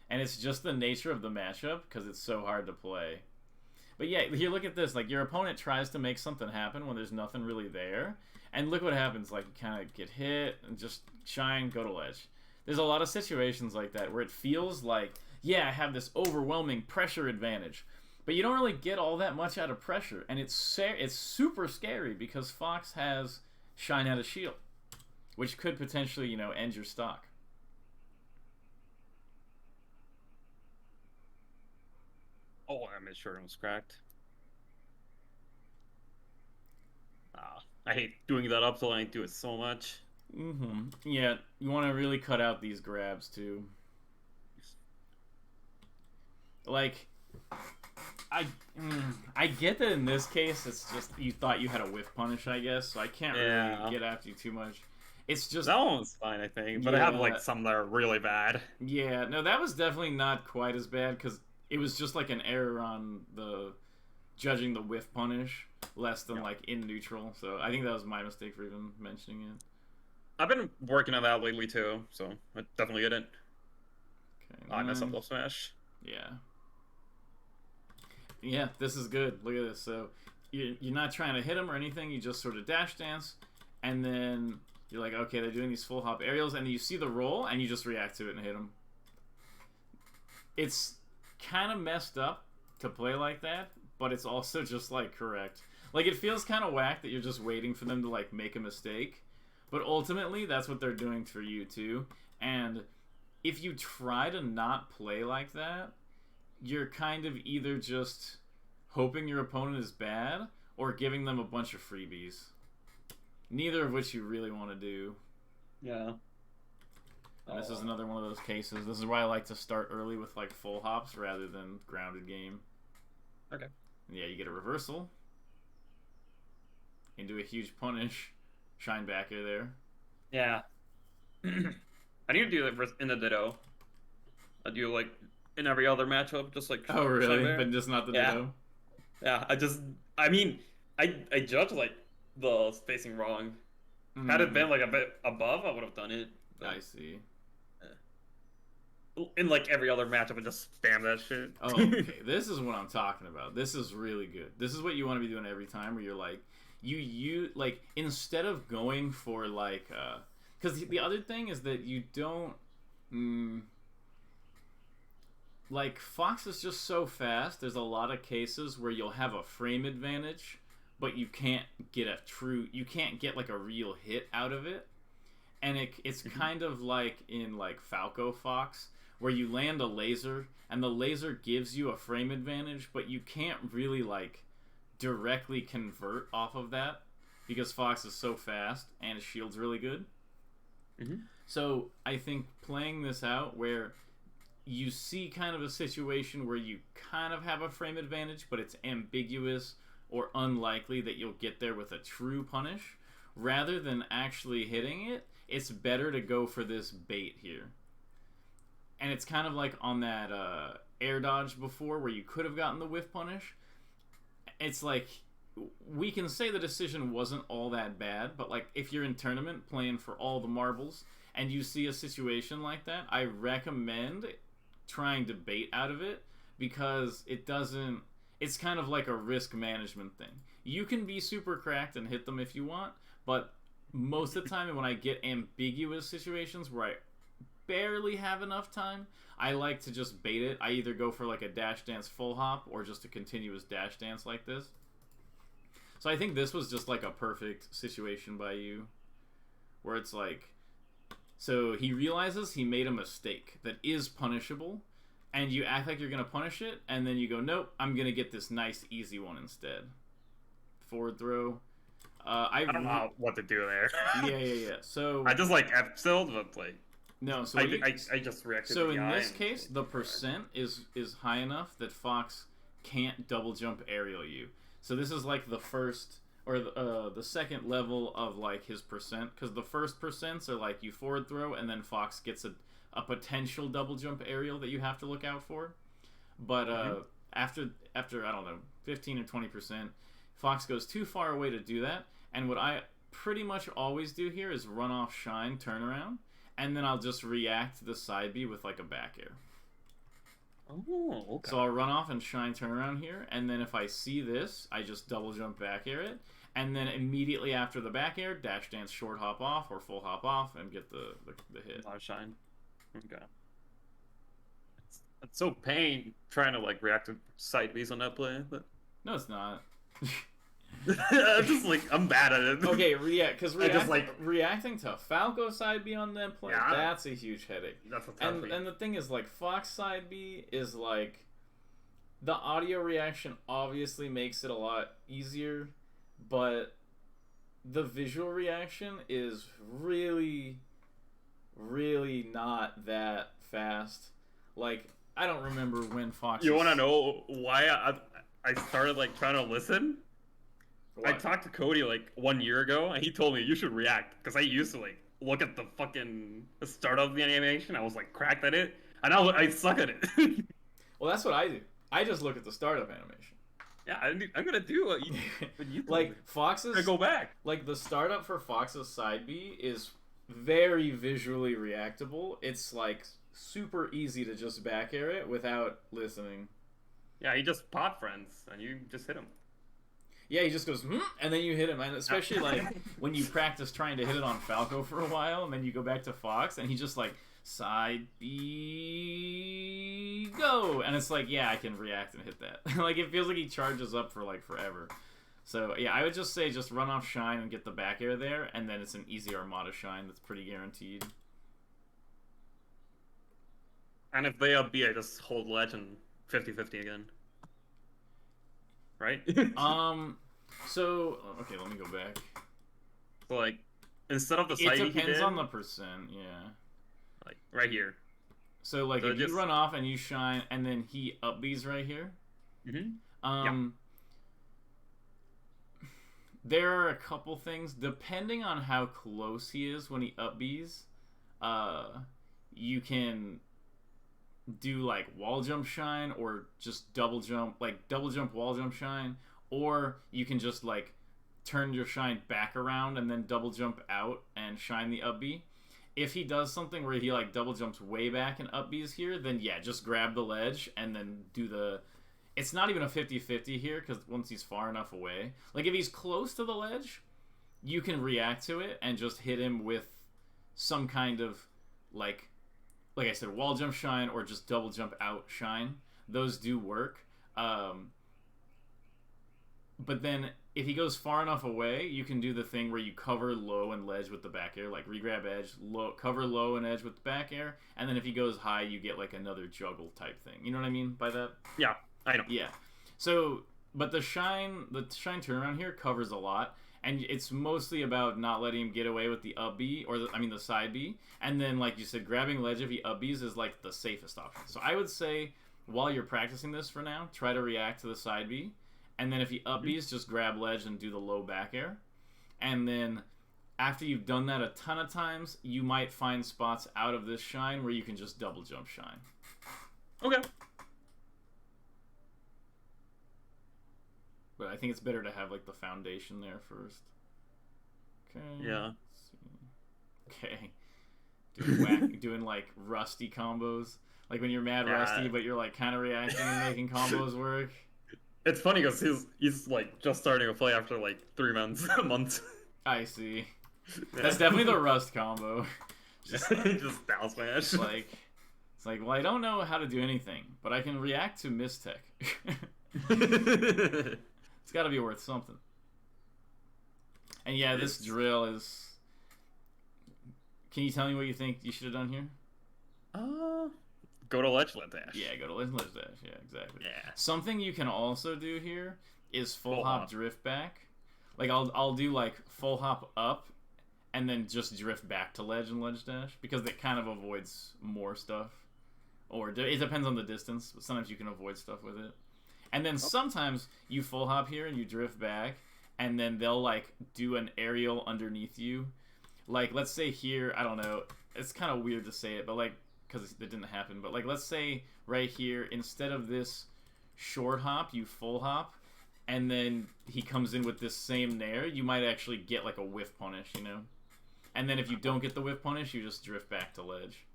Speaker 2: And it's just the nature of the matchup because it's so hard to play. But yeah, here, look at this. Like, your opponent tries to make something happen when there's nothing really there. And look what happens. Like, you kind of get hit and just shine, go to ledge. There's a lot of situations like that where it feels like, yeah, I have this overwhelming pressure advantage. But you don't really get all that much out of pressure. And it's super scary because Fox has Shine Out of Shield, which could potentially, end your stock.
Speaker 3: Oh, I made sure it was cracked. I hate doing that up till I do it so much.
Speaker 2: Mm-hmm. Yeah, you want to really cut out these grabs, too. Like, I get that in this case, it's just you thought you had a whiff punish, I guess, so I can't really get after you too much. It's just...
Speaker 3: That one was fine, I think, but I have, like, some that are really bad.
Speaker 2: Yeah, no, that was definitely not quite as bad, because it was just, like, an error on the judging the whiff punish, less than, like, in neutral, so I think that was my mistake for even mentioning it.
Speaker 3: I've been working on that lately, too, so I definitely get it.
Speaker 2: Okay,
Speaker 3: I messed up Love Smash.
Speaker 2: Yeah. Yeah, this is good. Look at this. So you're not trying to hit them or anything. You just sort of dash dance, and then you're like, okay, they're doing these full hop aerials, and you see the roll, and you just react to it and hit them. It's kind of messed up to play like that, but it's also just like correct. Like, it feels kind of whack that you're just waiting for them to like make a mistake, but ultimately that's what they're doing for you too. And if you try to not play like that, you're kind of either just hoping your opponent is bad or giving them a bunch of freebies. Neither of which you really want to do.
Speaker 1: Yeah.
Speaker 2: And this is another one of those cases. This is why I like to start early with like full hops rather than grounded game.
Speaker 3: Okay.
Speaker 2: Yeah, you get a reversal. Into a huge punish. Shine back air there.
Speaker 1: Yeah. I need to do that in the Ditto. I do like in every other matchup, just like...
Speaker 2: Oh, really? But just not the Ditto?
Speaker 1: Yeah, I mean, I judge, like, the spacing wrong. Had it been, like, a bit above, I would have done it.
Speaker 2: But... I see.
Speaker 1: In, like, every other matchup, I just spam that shit.
Speaker 2: Oh, okay. This is what I'm talking about. This is really good. This is what you want to be doing every time, where you're, like... You like, instead of going for, like... Because the other thing is that you don't... Like, Fox is just so fast, there's a lot of cases where you'll have a frame advantage, but you can't get like a real hit out of it. And it's kind of like in like Falco Fox, where you land a laser, and the laser gives you a frame advantage, but you can't really, like, directly convert off of that because Fox is so fast and his shield's really good.
Speaker 3: Mm-hmm.
Speaker 2: So I think playing this out where you see kind of a situation where you kind of have a frame advantage, but it's ambiguous or unlikely that you'll get there with a true punish, rather than actually hitting it, it's better to go for this bait here. And it's kind of like on that air dodge before where you could have gotten the whiff punish. It's like, we can say the decision wasn't all that bad, but like if you're in tournament playing for all the marbles and you see a situation like that, I recommend trying to bait out of it, because it's kind of like a risk management thing. You can be super cracked and hit them if you want, but most of the time when I get ambiguous situations where I barely have enough time, I like to just bait it. I either go for like a dash dance full hop or just a continuous dash dance like this. So I think this was just like a perfect situation by you, where it's like, so he realizes he made a mistake that is punishable, and you act like you're going to punish it, and then you go, nope, I'm going to get this nice easy one instead. Forward throw. I
Speaker 3: don't know what to do there.
Speaker 2: Yeah. So
Speaker 3: I just like F-Stilled, but like...
Speaker 2: No, so
Speaker 3: I just reacted
Speaker 2: so
Speaker 3: to the
Speaker 2: in
Speaker 3: eye
Speaker 2: this case, the percent is high enough that Fox can't double jump aerial you. So this is like the first, or the second level of like his percent, because the first percents are like you forward throw and then Fox gets a potential double jump aerial that you have to look out for. But after I don't know, 15 or 20%, Fox goes too far away to do that. And what I pretty much always do here is run off shine, turn around, and then I'll just react to the side B with like a back air.
Speaker 3: Oh, okay.
Speaker 2: So I'll run off and shine turn around here, and then if I see this, I just double jump back air it, and then immediately after the back air, dash dance short hop off or full hop off and get the hit.
Speaker 3: A lot of shine. Okay. It's so pain trying to like react to side Bs on that play, but
Speaker 2: no, it's not.
Speaker 3: I'm just like, I'm bad at it.
Speaker 2: Okay, because reacting to Falco side B on that play,
Speaker 3: yeah,
Speaker 2: that's a huge headache.
Speaker 3: That's a toughie.
Speaker 2: And the thing is, like, Fox side B is like, the audio reaction obviously makes it a lot easier, but the visual reaction is really, really not that fast. Like, I don't remember when Fox...
Speaker 3: You want to know why I started like trying to listen? What? I talked to Cody like 1 year ago, and he told me you should react, because I used to like look at the fucking start of the animation. I was like cracked at it, and I suck at it.
Speaker 2: Well, that's what I do. I just look at the startup animation.
Speaker 3: Yeah, I'm gonna do what you
Speaker 2: like Fox's.
Speaker 3: I go back.
Speaker 2: Like the startup for Fox's side B is very visually reactable. It's like super easy to just back air it without listening.
Speaker 3: Yeah, he just pot friends, and you just hit him.
Speaker 2: Yeah, he just goes, and then you hit him. And especially, like, when you practice trying to hit it on Falco for a while, and then you go back to Fox, and he just, like, side B, go! And it's like, yeah, I can react and hit that. Like, it feels like he charges up for, like, forever. So, yeah, I would just say just run off shine and get the back air there, and then it's an easy Armada shine that's pretty guaranteed.
Speaker 3: And if they up B, I just hold ledge and 50-50 again. Right?
Speaker 2: So okay, let me go back.
Speaker 3: So like, instead of the side,
Speaker 2: it depends on the percent, yeah.
Speaker 3: Like right here.
Speaker 2: So like, if you run off and you shine, and then he up Bs right here. There are a couple things depending on how close he is when he up Bs. You can do like wall jump shine, or just double jump wall jump shine, or you can just like turn your shine back around and then double jump out and shine the up B. If he does something where he like double jumps way back and up Bs here, then yeah, just grab the ledge and then do the... It's not even a 50-50 here, because once he's far enough away, like if he's close to the ledge, you can react to it and just hit him with some kind of like I said, wall jump shine or just double jump out shine. Those do work. But then if he goes far enough away, you can do the thing where you cover low and ledge with the back air, like regrab edge, low, cover low and edge with the back air, and then if he goes high, you get like another juggle type thing. You know what I mean by that?
Speaker 3: Yeah, I know.
Speaker 2: Yeah. So, but the shine turnaround here covers a lot, and it's mostly about not letting him get away with the up B, or the side B, and then like you said, grabbing ledge if he up Bs is like the safest option. So I would say while you're practicing this for now, try to react to the side B. And then if he up Bs, just grab ledge and do the low back air. And then after you've done that a ton of times, you might find spots out of this shine where you can just double jump shine.
Speaker 3: Okay.
Speaker 2: But I think it's better to have like the foundation there first. Okay.
Speaker 3: Yeah.
Speaker 2: Okay. Doing like rusty combos. Like when you're mad rusty, but you're like kind of reacting and making combos work.
Speaker 3: It's funny because he's like just starting to play after like 3 months.
Speaker 2: I see. That's definitely the rust combo.
Speaker 3: Just down smash.
Speaker 2: Like it's like, well, I don't know how to do anything, but I can react to mistech. It's got to be worth something. And yeah, this drill is. Can you tell me what you think you should have done here?
Speaker 3: Go to ledge dash.
Speaker 2: Yeah, go to ledge dash. Yeah, exactly.
Speaker 3: Yeah.
Speaker 2: Something you can also do here is full hop drift back. Like I'll do like full hop up, and then just drift back to ledge and ledge dash because it kind of avoids more stuff. Or it depends on the distance, but sometimes you can avoid stuff with it. And then sometimes you full hop here and you drift back, and then they'll like do an aerial underneath you. Like let's say here, I don't know. It's kind of weird to say it, but like. Because it didn't happen, but like let's say right here, instead of this short hop, you full hop, and then he comes in with this same nair, you might actually get like a whiff punish, you know? And then if you don't get the whiff punish, you just drift back to ledge.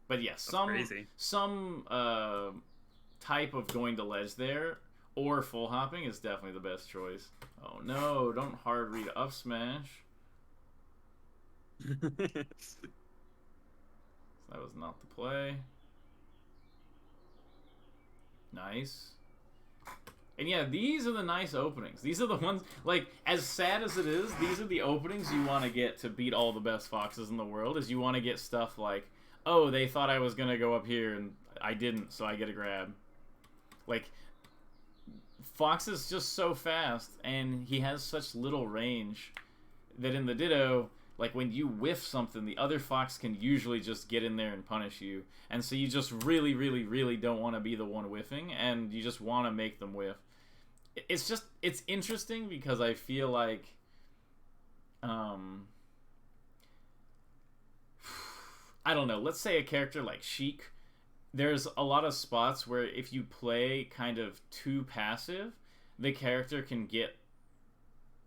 Speaker 2: But yeah, some type of going to ledge there, or full hopping is definitely the best choice. Oh no, don't hard read up smash. That was not the play. Nice. And yeah, these are the nice openings. These are the ones, like, as sad as it is, these are the openings you want to get to beat all the best foxes in the world, is you want to get stuff like, oh, they thought I was going to go up here, and I didn't, so I get a grab. Like, Fox is just so fast, and he has such little range that in the Ditto... Like, when you whiff something, the other fox can usually just get in there and punish you. And so you just really, really, really don't want to be the one whiffing, and you just want to make them whiff. It's interesting because I feel like... I don't know. Let's say a character like Sheik. There's a lot of spots where if you play kind of too passive, the character can get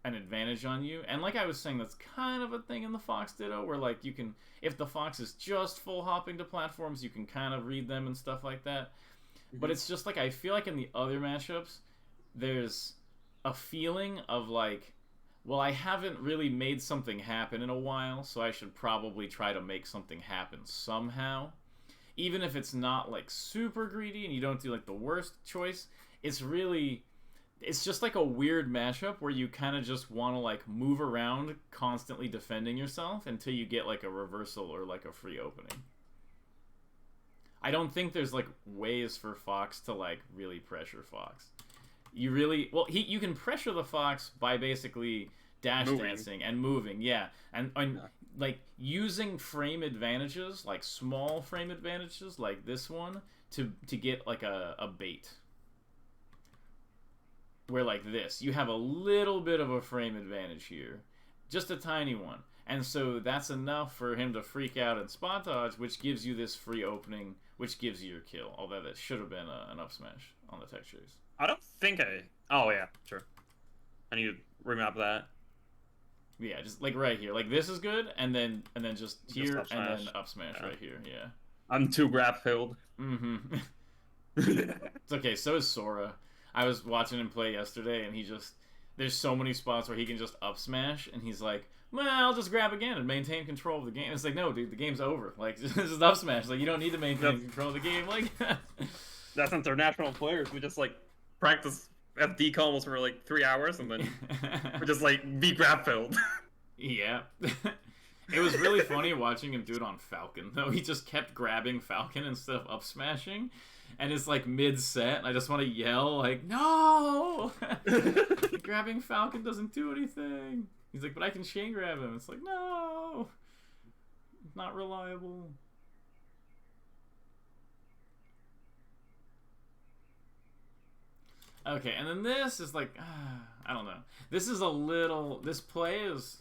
Speaker 2: an advantage on you. And like I was saying, that's kind of a thing in the Fox Ditto where like you can, if the Fox is just full hopping to platforms, you can kind of read them and stuff like that. But it's just like, I feel like in the other matchups, there's a feeling of like, well, I haven't really made something happen in a while, so I should probably try to make something happen somehow. Even if it's not like super greedy and you don't do like the worst choice, it's just like a weird matchup where you kind of just want to like move around constantly defending yourself until you get like a reversal or like a free opening. I don't think there's like ways for Fox to like really pressure Fox. You can pressure the Fox by basically dancing and moving, yeah. And like using frame advantages, like small frame advantages like this one to get like a bait. Where like this, you have a little bit of a frame advantage here. Just a tiny one. And so that's enough for him to freak out and spot dodge, which gives you this free opening, which gives you your kill. Although that should have been an up smash on the tech chase.
Speaker 3: I don't think Oh, yeah, sure. I need to remap that.
Speaker 2: Yeah, just like right here. Like this is good, and then just here, and then up smash right here, yeah.
Speaker 3: I'm too grab filled.
Speaker 2: Mm-hmm. It's okay, so is Sora. I was watching him play yesterday, and there's so many spots where he can just up smash, and he's like, well, I'll just grab again and maintain control of the game. It's like, no, dude, the game's over. Like, this is up smash. Like, you don't need to maintain control of the game. Like,
Speaker 3: that's international players. We just, like, practice FD combos for like 3 hours, and then we're just like be grab filled.
Speaker 2: Yeah. It was really funny watching him do it on Falcon, though. He just kept grabbing Falcon instead of up smashing, and it's like mid-set, and I just want to yell, like, no! Grabbing Falcon doesn't do anything. He's like, but I can chain grab him. It's like, no! Not reliable. Okay, and then this is like, I don't know. This is a little, this play is,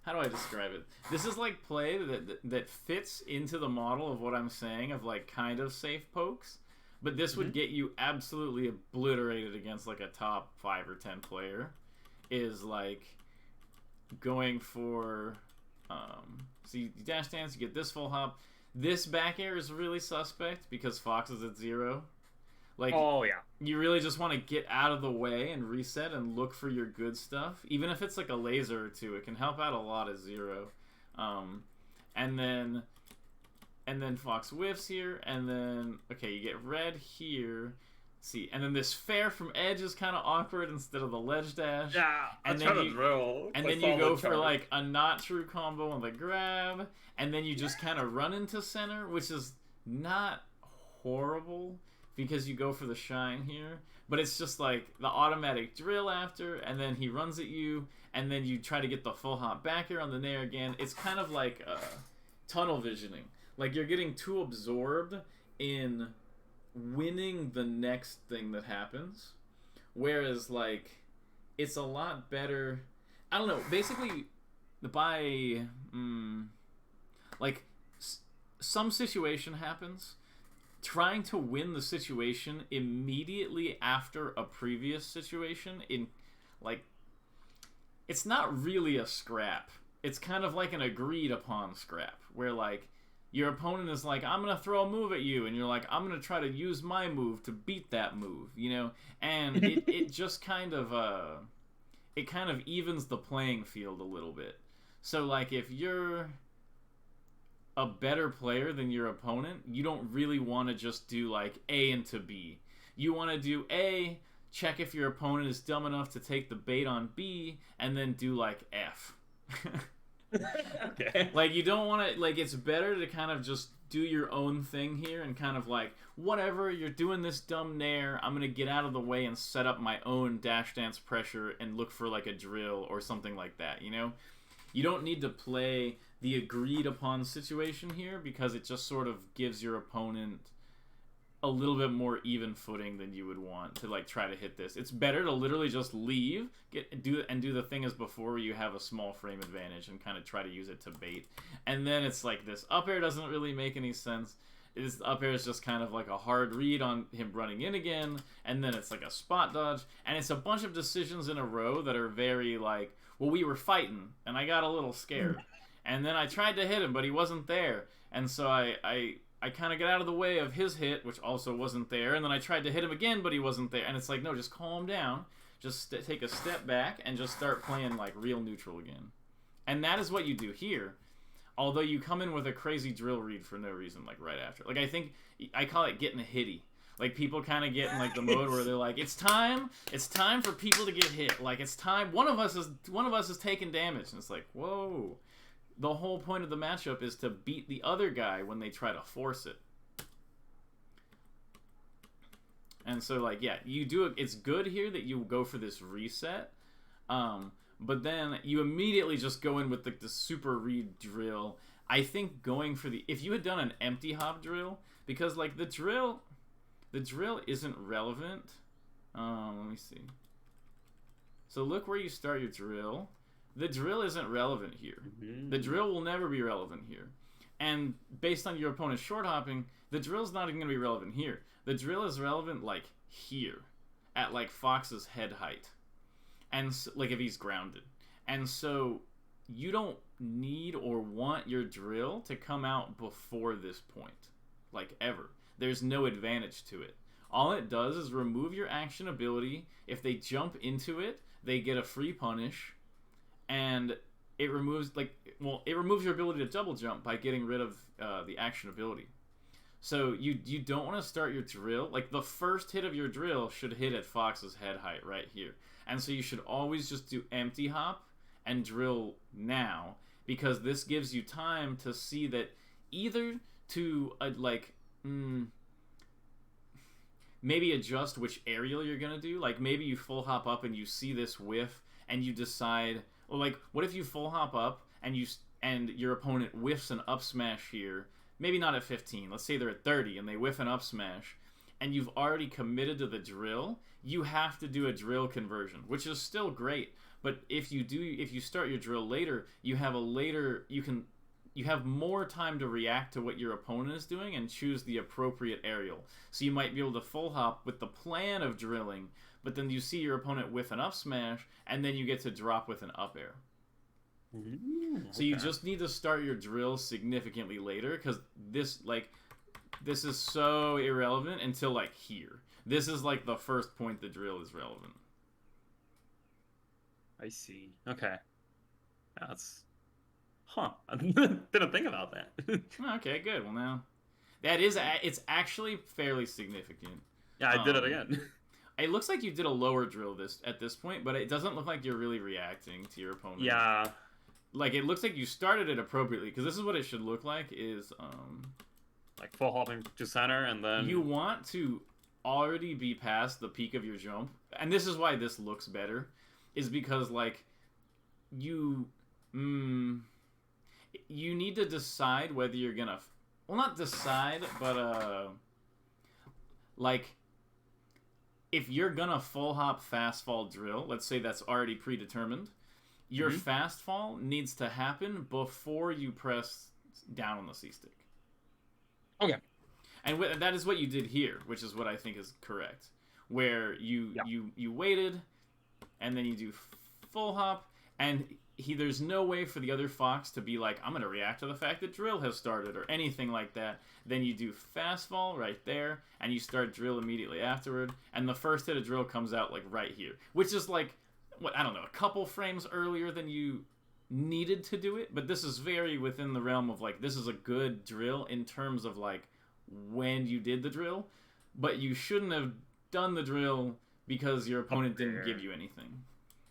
Speaker 2: how do I describe it? This is like play that fits into the model of what I'm saying of like kind of safe pokes, but this would get you absolutely obliterated against like a top 5 or 10 player. Is like going for, so you dash dance, you get this full hop. This back air is really suspect because Fox is at 0. Like,
Speaker 3: oh yeah,
Speaker 2: you really just want to get out of the way and reset and look for your good stuff. Even if it's like a laser or two, it can help out a lot at 0. And then Fox whiffs here, and then okay, you get red here. See, and then this fair from edge is kind of awkward instead of the ledge dash.
Speaker 3: Yeah,
Speaker 2: and then you drill. And then you go for like a not true combo on the grab, and then you just kind of run into center, which is not horrible because you go for the shine here. But it's just like the automatic drill after, and then he runs at you, and then you try to get the full hop back here on the nair again. It's kind of like tunnel visioning. Like you're getting too absorbed in winning the next thing that happens, whereas like it's a lot better, I don't know, basically by like some situation happens, trying to win the situation immediately after a previous situation in like, it's not really a scrap, it's kind of like an agreed upon scrap where like your opponent is like, I'm going to throw a move at you, and you're like, I'm going to try to use my move to beat that move, you know? And it just kind of, it kind of evens the playing field a little bit. So, like, if you're a better player than your opponent, you don't really want to just do, like, A into B. You want to do A, check if your opponent is dumb enough to take the bait on B, and then do, like, F.
Speaker 1: Okay.
Speaker 2: Like, you don't want to, like, it's better to kind of just do your own thing here and kind of like, whatever, you're doing this dumb nair, I'm going to get out of the way and set up my own dash dance pressure and look for, like, a drill or something like that, you know? You don't need to play the agreed upon situation here because it just sort of gives your opponent a little bit more even footing than you would want to like try to hit this. It's better to literally just leave, do the thing as before where you have a small frame advantage and kind of try to use it to bait. And then it's like this up air doesn't really make any sense. This up air is just kind of like a hard read on him running in again, and then it's like a spot dodge, and it's a bunch of decisions in a row that are very like, well, we were fighting and I got a little scared. And then I tried to hit him, but he wasn't there. And so I kind of got out of the way of his hit, which also wasn't there. And then I tried to hit him again, but he wasn't there. And it's like, no, just calm down. Just take a step back and just start playing like real neutral again. And that is what you do here. Although you come in with a crazy drill read for no reason, like right after. Like I call it getting a hitty. Like people kind of get in like the mode where they're like, it's time for people to get hit. Like it's time. One of us is taking damage. And it's like, whoa. The whole point of the matchup is to beat the other guy when they try to force it. And so, like, yeah, you do it. It's good here that you go for this reset. But then you immediately just go in with the super read drill. I think going for if you had done an empty hop drill, because, like, the drill isn't relevant. Let me see. So look where you start your drill. The drill isn't relevant here. The drill will never be relevant here. And based on your opponent's short hopping, the drill's not even going to be relevant here. The drill is relevant, like, here. At, like, Fox's head height. And, so, like, if he's grounded. And so, you don't need or want your drill to come out before this point. Like, ever. There's no advantage to it. All it does is remove your action ability. If they jump into it, they get a free punish. And it removes your ability to double jump by getting rid of the action ability. So you don't want to start your drill, like the first hit of your drill should hit at Fox's head height right here. And so you should always just do empty hop and drill now, because this gives you time to see that either to maybe adjust which aerial you're gonna do. Like maybe you full hop up and you see this whiff and you decide, well, like what if you full hop up and your opponent whiffs an up smash here, maybe not at 15, let's say they're at 30 and they whiff an up smash, and you've already committed to the drill. You have to do a drill conversion, which is still great, but if you start your drill later, you have more time to react to what your opponent is doing and choose the appropriate aerial. So you might be able to full hop with the plan of drilling, but then you see your opponent whiff an up smash, and then you get to drop with an up air. So you just need to start your drill significantly later, because this is so irrelevant until like here. This is like the first point the drill is relevant.
Speaker 3: I see. Okay. That's... Huh. I didn't think about that.
Speaker 2: Okay, good. Well, now... It's actually fairly significant.
Speaker 3: Yeah, I did it again.
Speaker 2: It looks like you did a lower drill at this point, but it doesn't look like you're really reacting to your opponent.
Speaker 3: Yeah.
Speaker 2: Like, it looks like you started it appropriately, because this is what it should look like, is...
Speaker 3: like, full hopping to center, and then...
Speaker 2: You want to already be past the peak of your jump, and this is why this looks better, is because, like, you need to decide whether you're gonna... Well, not decide, but, like... If you're gonna full hop fast fall drill, let's say that's already predetermined, your fast fall needs to happen before you press down on the C stick.
Speaker 3: Okay.
Speaker 2: And that is what you did here, which is what I think is correct. Where you waited, and then you do full hop, and there's no way for the other Fox to be like, I'm going to react to the fact that drill has started, or anything like that. Then you do fast fall right there, and you start drill immediately afterward, and the first hit of drill comes out like right here. Which is like, I don't know, a couple frames earlier than you needed to do it, but this is very within the realm of like, this is a good drill in terms of like when you did the drill, but you shouldn't have done the drill because your opponent didn't give you anything.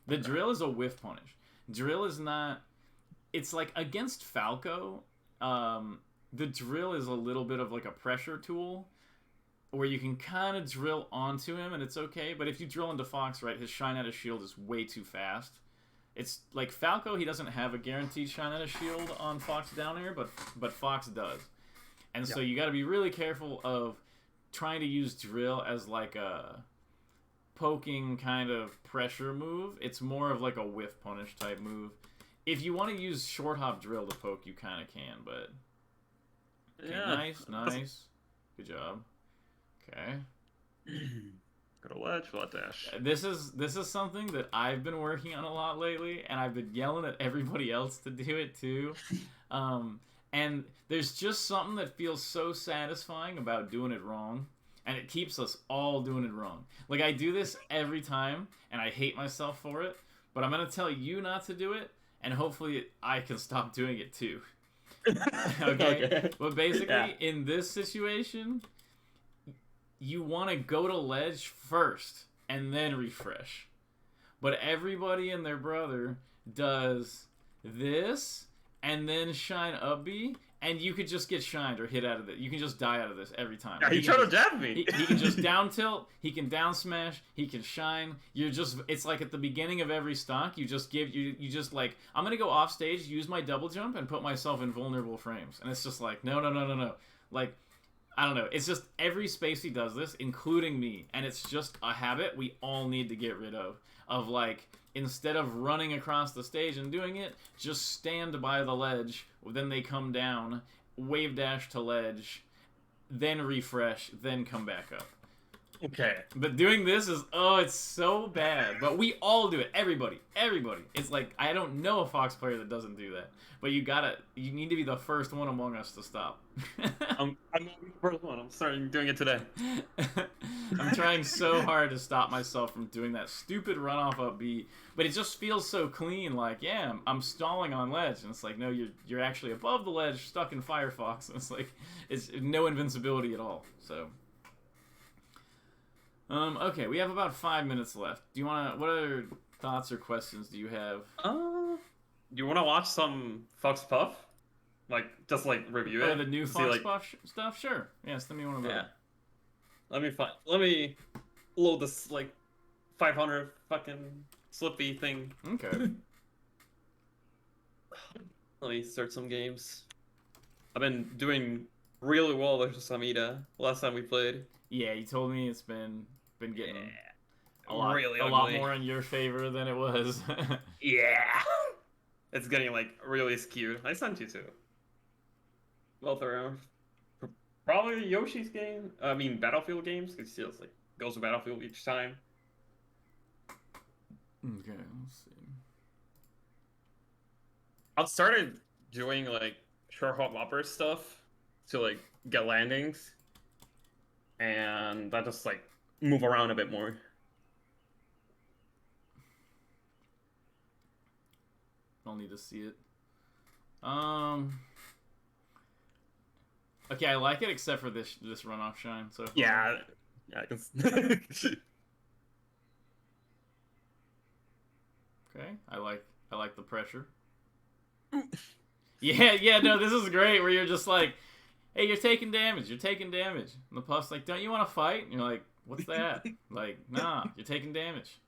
Speaker 2: The drill is a whiff punish. Drill is not, it's like against Falco, the drill is a little bit of like a pressure tool where you can kind of drill onto him and it's okay, but if you drill into Fox, right, his shine out of shield is way too fast. It's like Falco, he doesn't have a guaranteed shine out of shield on Fox down air, but Fox does. And so you got to be really careful of trying to use drill as like a poking kind of pressure move. It's more of like a whiff punish type move. If you want to use short hop drill to poke, you kind of can, but... Okay, yeah. Nice. Good job. Okay.
Speaker 3: Got a ledge, flat dash.
Speaker 2: This is something that I've been working on a lot lately, and I've been yelling at everybody else to do it too. And there's just something that feels so satisfying about doing it wrong, and it keeps us all doing it wrong. Like, I do this every time, and I hate myself for it, but I'm going to tell you not to do it, and hopefully I can stop doing it too. Okay? But basically, in this situation, you want to go to ledge first, and then refresh. But everybody and their brother does this, and then shine up B, and you could just get shined or hit out of it. You can just die out of this every time.
Speaker 3: Yeah, he tried to jab me.
Speaker 2: He can just down tilt, he can down smash, he can shine. It's like at the beginning of every stock, you just like, I'm going to go off stage, use my double jump, and put myself in vulnerable frames. And it's just like, no. Like, I don't know. It's just every spacey does this, including me. And it's just a habit we all need to get rid of. Of like, instead of running across the stage and doing it, just stand by the ledge. Then they come down, wave dash to ledge, then refresh, then come back up.
Speaker 3: Okay.
Speaker 2: But doing this is, oh, it's so bad. But we all do it. Everybody. It's like, I don't know a Fox player that doesn't do that. But you need to be the first one among us to stop.
Speaker 3: I'm not the first one. I'm starting doing it today.
Speaker 2: I'm trying so hard to stop myself from doing that stupid runoff up B. But it just feels so clean, like, yeah, I'm stalling on ledge. And it's like, no, you're actually above the ledge, stuck in Firefox. And it's like, it's no invincibility at all. So... okay, we have about 5 minutes left. Do you want to... What other thoughts or questions do you have?
Speaker 3: Do you want to watch some Fox Puff? Like, just, like, review it?
Speaker 2: The new Fox Puff stuff? Sure. Yeah, send me one of those. Yeah.
Speaker 3: Let me load this, like, 500 fucking Slippy thing.
Speaker 2: Okay.
Speaker 3: Let me start some games. I've been doing really well versus Armada last time we played.
Speaker 2: Yeah, you told me it's been getting a
Speaker 3: really
Speaker 2: lot more in your favor than it was.
Speaker 3: Yeah. It's getting, like, really skewed. I sent you to. Both around. Probably Yoshi's game. I mean, Battlefield games. Because he just, like, goes to Battlefield each time.
Speaker 2: Okay, let's see.
Speaker 3: I've started doing, like, short hop hopper stuff to, like, get landings. And that just, like, move around a bit more.
Speaker 2: I'll need to see it. Okay, I like it except for this runoff shine. So
Speaker 3: yeah, I can.
Speaker 2: Okay, I like the pressure. Yeah, no, this is great. Where you're just like, hey, you're taking damage. And the Puff's like, don't you want to fight? And you're like, what's that? Like, nah, you're taking damage.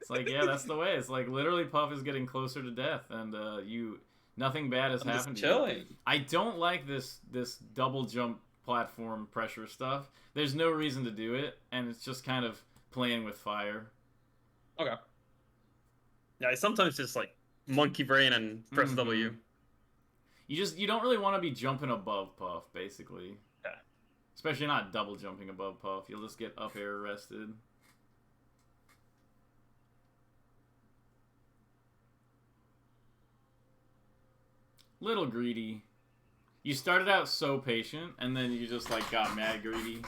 Speaker 2: It's like, yeah, that's the way. It's like literally Puff is getting closer to death, and nothing bad has happened.
Speaker 3: Chilling.
Speaker 2: I don't like this double jump platform pressure stuff. There's no reason to do it, and it's just kind of playing with fire.
Speaker 3: Okay. Yeah, I sometimes just like monkey brain and press W.
Speaker 2: You don't really want to be jumping above Puff, basically.
Speaker 3: Yeah.
Speaker 2: Especially not double jumping above Puff. You'll just get up air arrested. Little greedy. You started out so patient, and then you just like got mad greedy,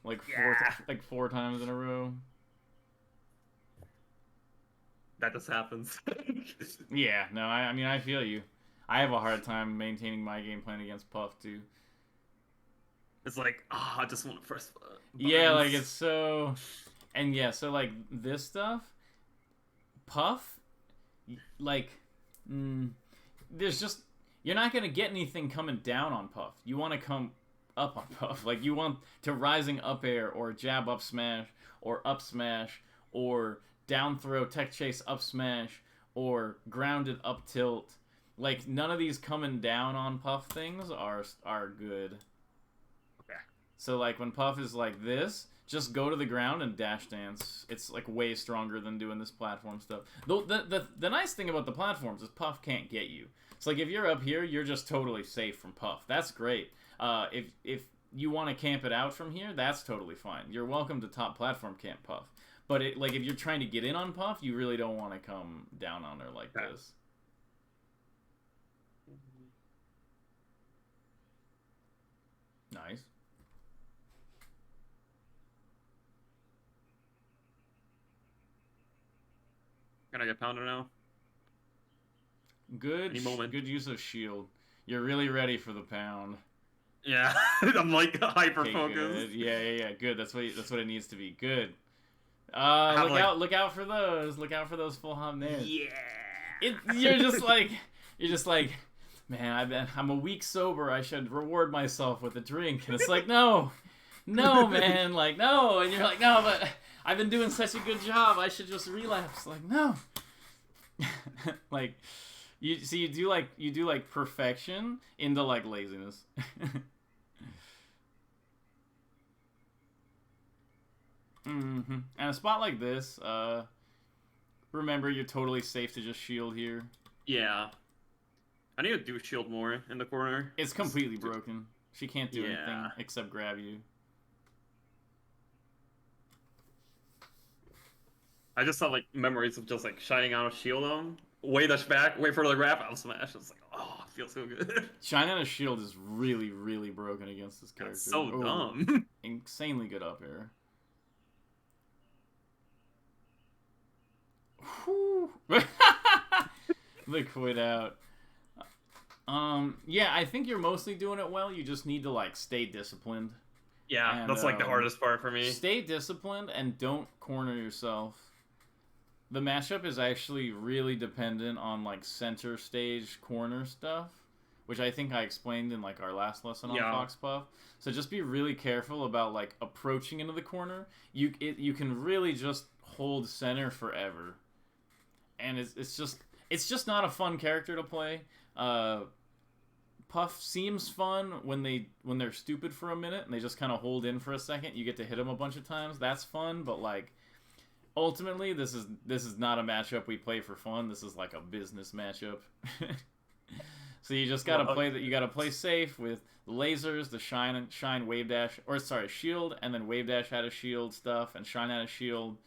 Speaker 2: like four times in a row.
Speaker 3: That just happens.
Speaker 2: Yeah, no, I mean I feel you. I have a hard time maintaining my game plan against Puff too.
Speaker 3: It's like, I just want to press buttons.
Speaker 2: Yeah, like it's so, and yeah, so like this stuff, Puff, like, there's just, you're not gonna get anything coming down on Puff. You want to come up on Puff. Like you want to rising up air or jab up smash or up smash or down throw tech chase up smash or grounded up tilt. Like none of these coming down on Puff things are good.
Speaker 3: Okay.
Speaker 2: So like when Puff is like this, just go to the ground and dash dance. It's like way stronger than doing this platform stuff. The nice thing about the platforms is Puff can't get you. It's like if you're up here, you're just totally safe from Puff. That's great. If you want to camp it out from here, that's totally fine. You're welcome to top platform camp Puff. But like if you're trying to get in on Puff, you really don't want to come down on her like this. Nice.
Speaker 3: Can I get pounded now?
Speaker 2: Good use of shield. You're really ready for the pound.
Speaker 3: Yeah, I'm like hyper focused.
Speaker 2: Good. Yeah. Good. That's what it needs to be. Good. Look out for those. Look out for those full hop nairs.
Speaker 3: Yeah.
Speaker 2: You're just like, man, I'm a week sober. I should reward myself with a drink. And it's like, no, man, like no. And you're like, no, but I've been doing such a good job. I should just relapse. Like no. Like, you do like perfection into like laziness. And a spot like this, remember you're totally safe to just shield here.
Speaker 3: Yeah. I need to do shield more in the corner.
Speaker 2: It's completely broken. She can't do anything except grab you.
Speaker 1: I just have like memories of just like shining out a shield on him, wait dash back, wait for the grab, I'll smash. It's like, oh, it feels so good.
Speaker 2: Shine on a shield is really, really broken against this character.
Speaker 1: That's so
Speaker 2: oh,
Speaker 1: dumb.
Speaker 2: Insanely good up air. The quit out. Yeah, I think you're mostly doing it well. You just need to like stay disciplined.
Speaker 1: Yeah,
Speaker 2: And,
Speaker 1: that's like the hardest part for me.
Speaker 2: Stay disciplined and don't corner yourself. The matchup is actually really dependent on like center stage corner stuff, which I think I explained in like our last lesson on Fox Puff. So just be really careful about like approaching into the corner. You can really just hold center forever, and it's just not a fun character to play. Puff seems fun when they're stupid for a minute and they just kind of hold in for a second. You get to hit them a bunch of times. That's fun, but like ultimately this is not a matchup we play for fun. This is like a business matchup. So you just gotta play that. You gotta play safe with the lasers, the shine wave dash, or sorry, shield, and then wave dash out of shield stuff, and shine out of shield,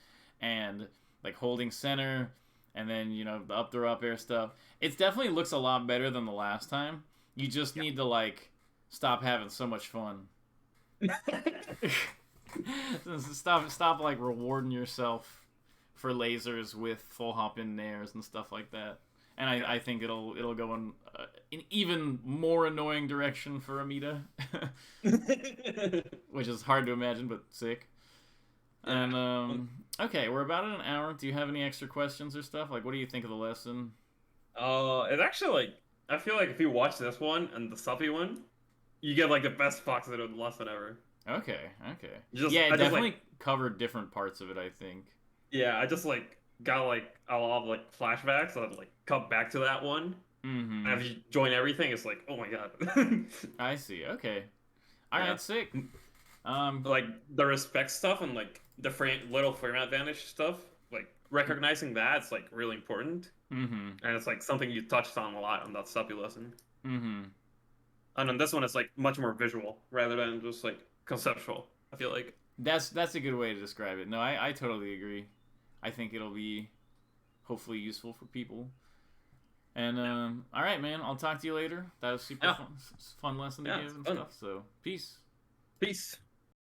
Speaker 2: and like holding center, and then the up throw up air stuff. It definitely looks a lot better than the last time. You just need to like stop having so much fun. Stop like rewarding yourself for lasers with full hop in nairs and stuff like that. And I think it'll go in an even more annoying direction for Armada, which is hard to imagine, but sick. And okay, we're about at an hour. Do you have any extra questions or stuff? Like, what do you think of the lesson?
Speaker 1: It's actually like I feel like if you watch this one and the Suppy one, you get like the best Fox of the lesson ever.
Speaker 2: Okay.
Speaker 1: Yeah,
Speaker 2: it definitely covered different parts of it, I think.
Speaker 1: Yeah, I just like got like a lot of like flashbacks. So I'd like come back to that one.
Speaker 2: Mm-hmm.
Speaker 1: And if you join everything, it's like, oh my god.
Speaker 2: I see. Okay. All right, sick.
Speaker 1: Like the respect stuff and like the little frame advantage stuff, like recognizing that's like really important.
Speaker 2: Mm-hmm.
Speaker 1: And it's like something you touched on a lot on that Suppy lesson.
Speaker 2: Mm-hmm.
Speaker 1: And then this one is like much more visual rather than just like conceptual. I feel like
Speaker 2: that's a good way to describe it. No, I totally agree. I think it'll be hopefully useful for people. And all right, man. I'll talk to you later. That was super fun lesson to give and stuff. So peace.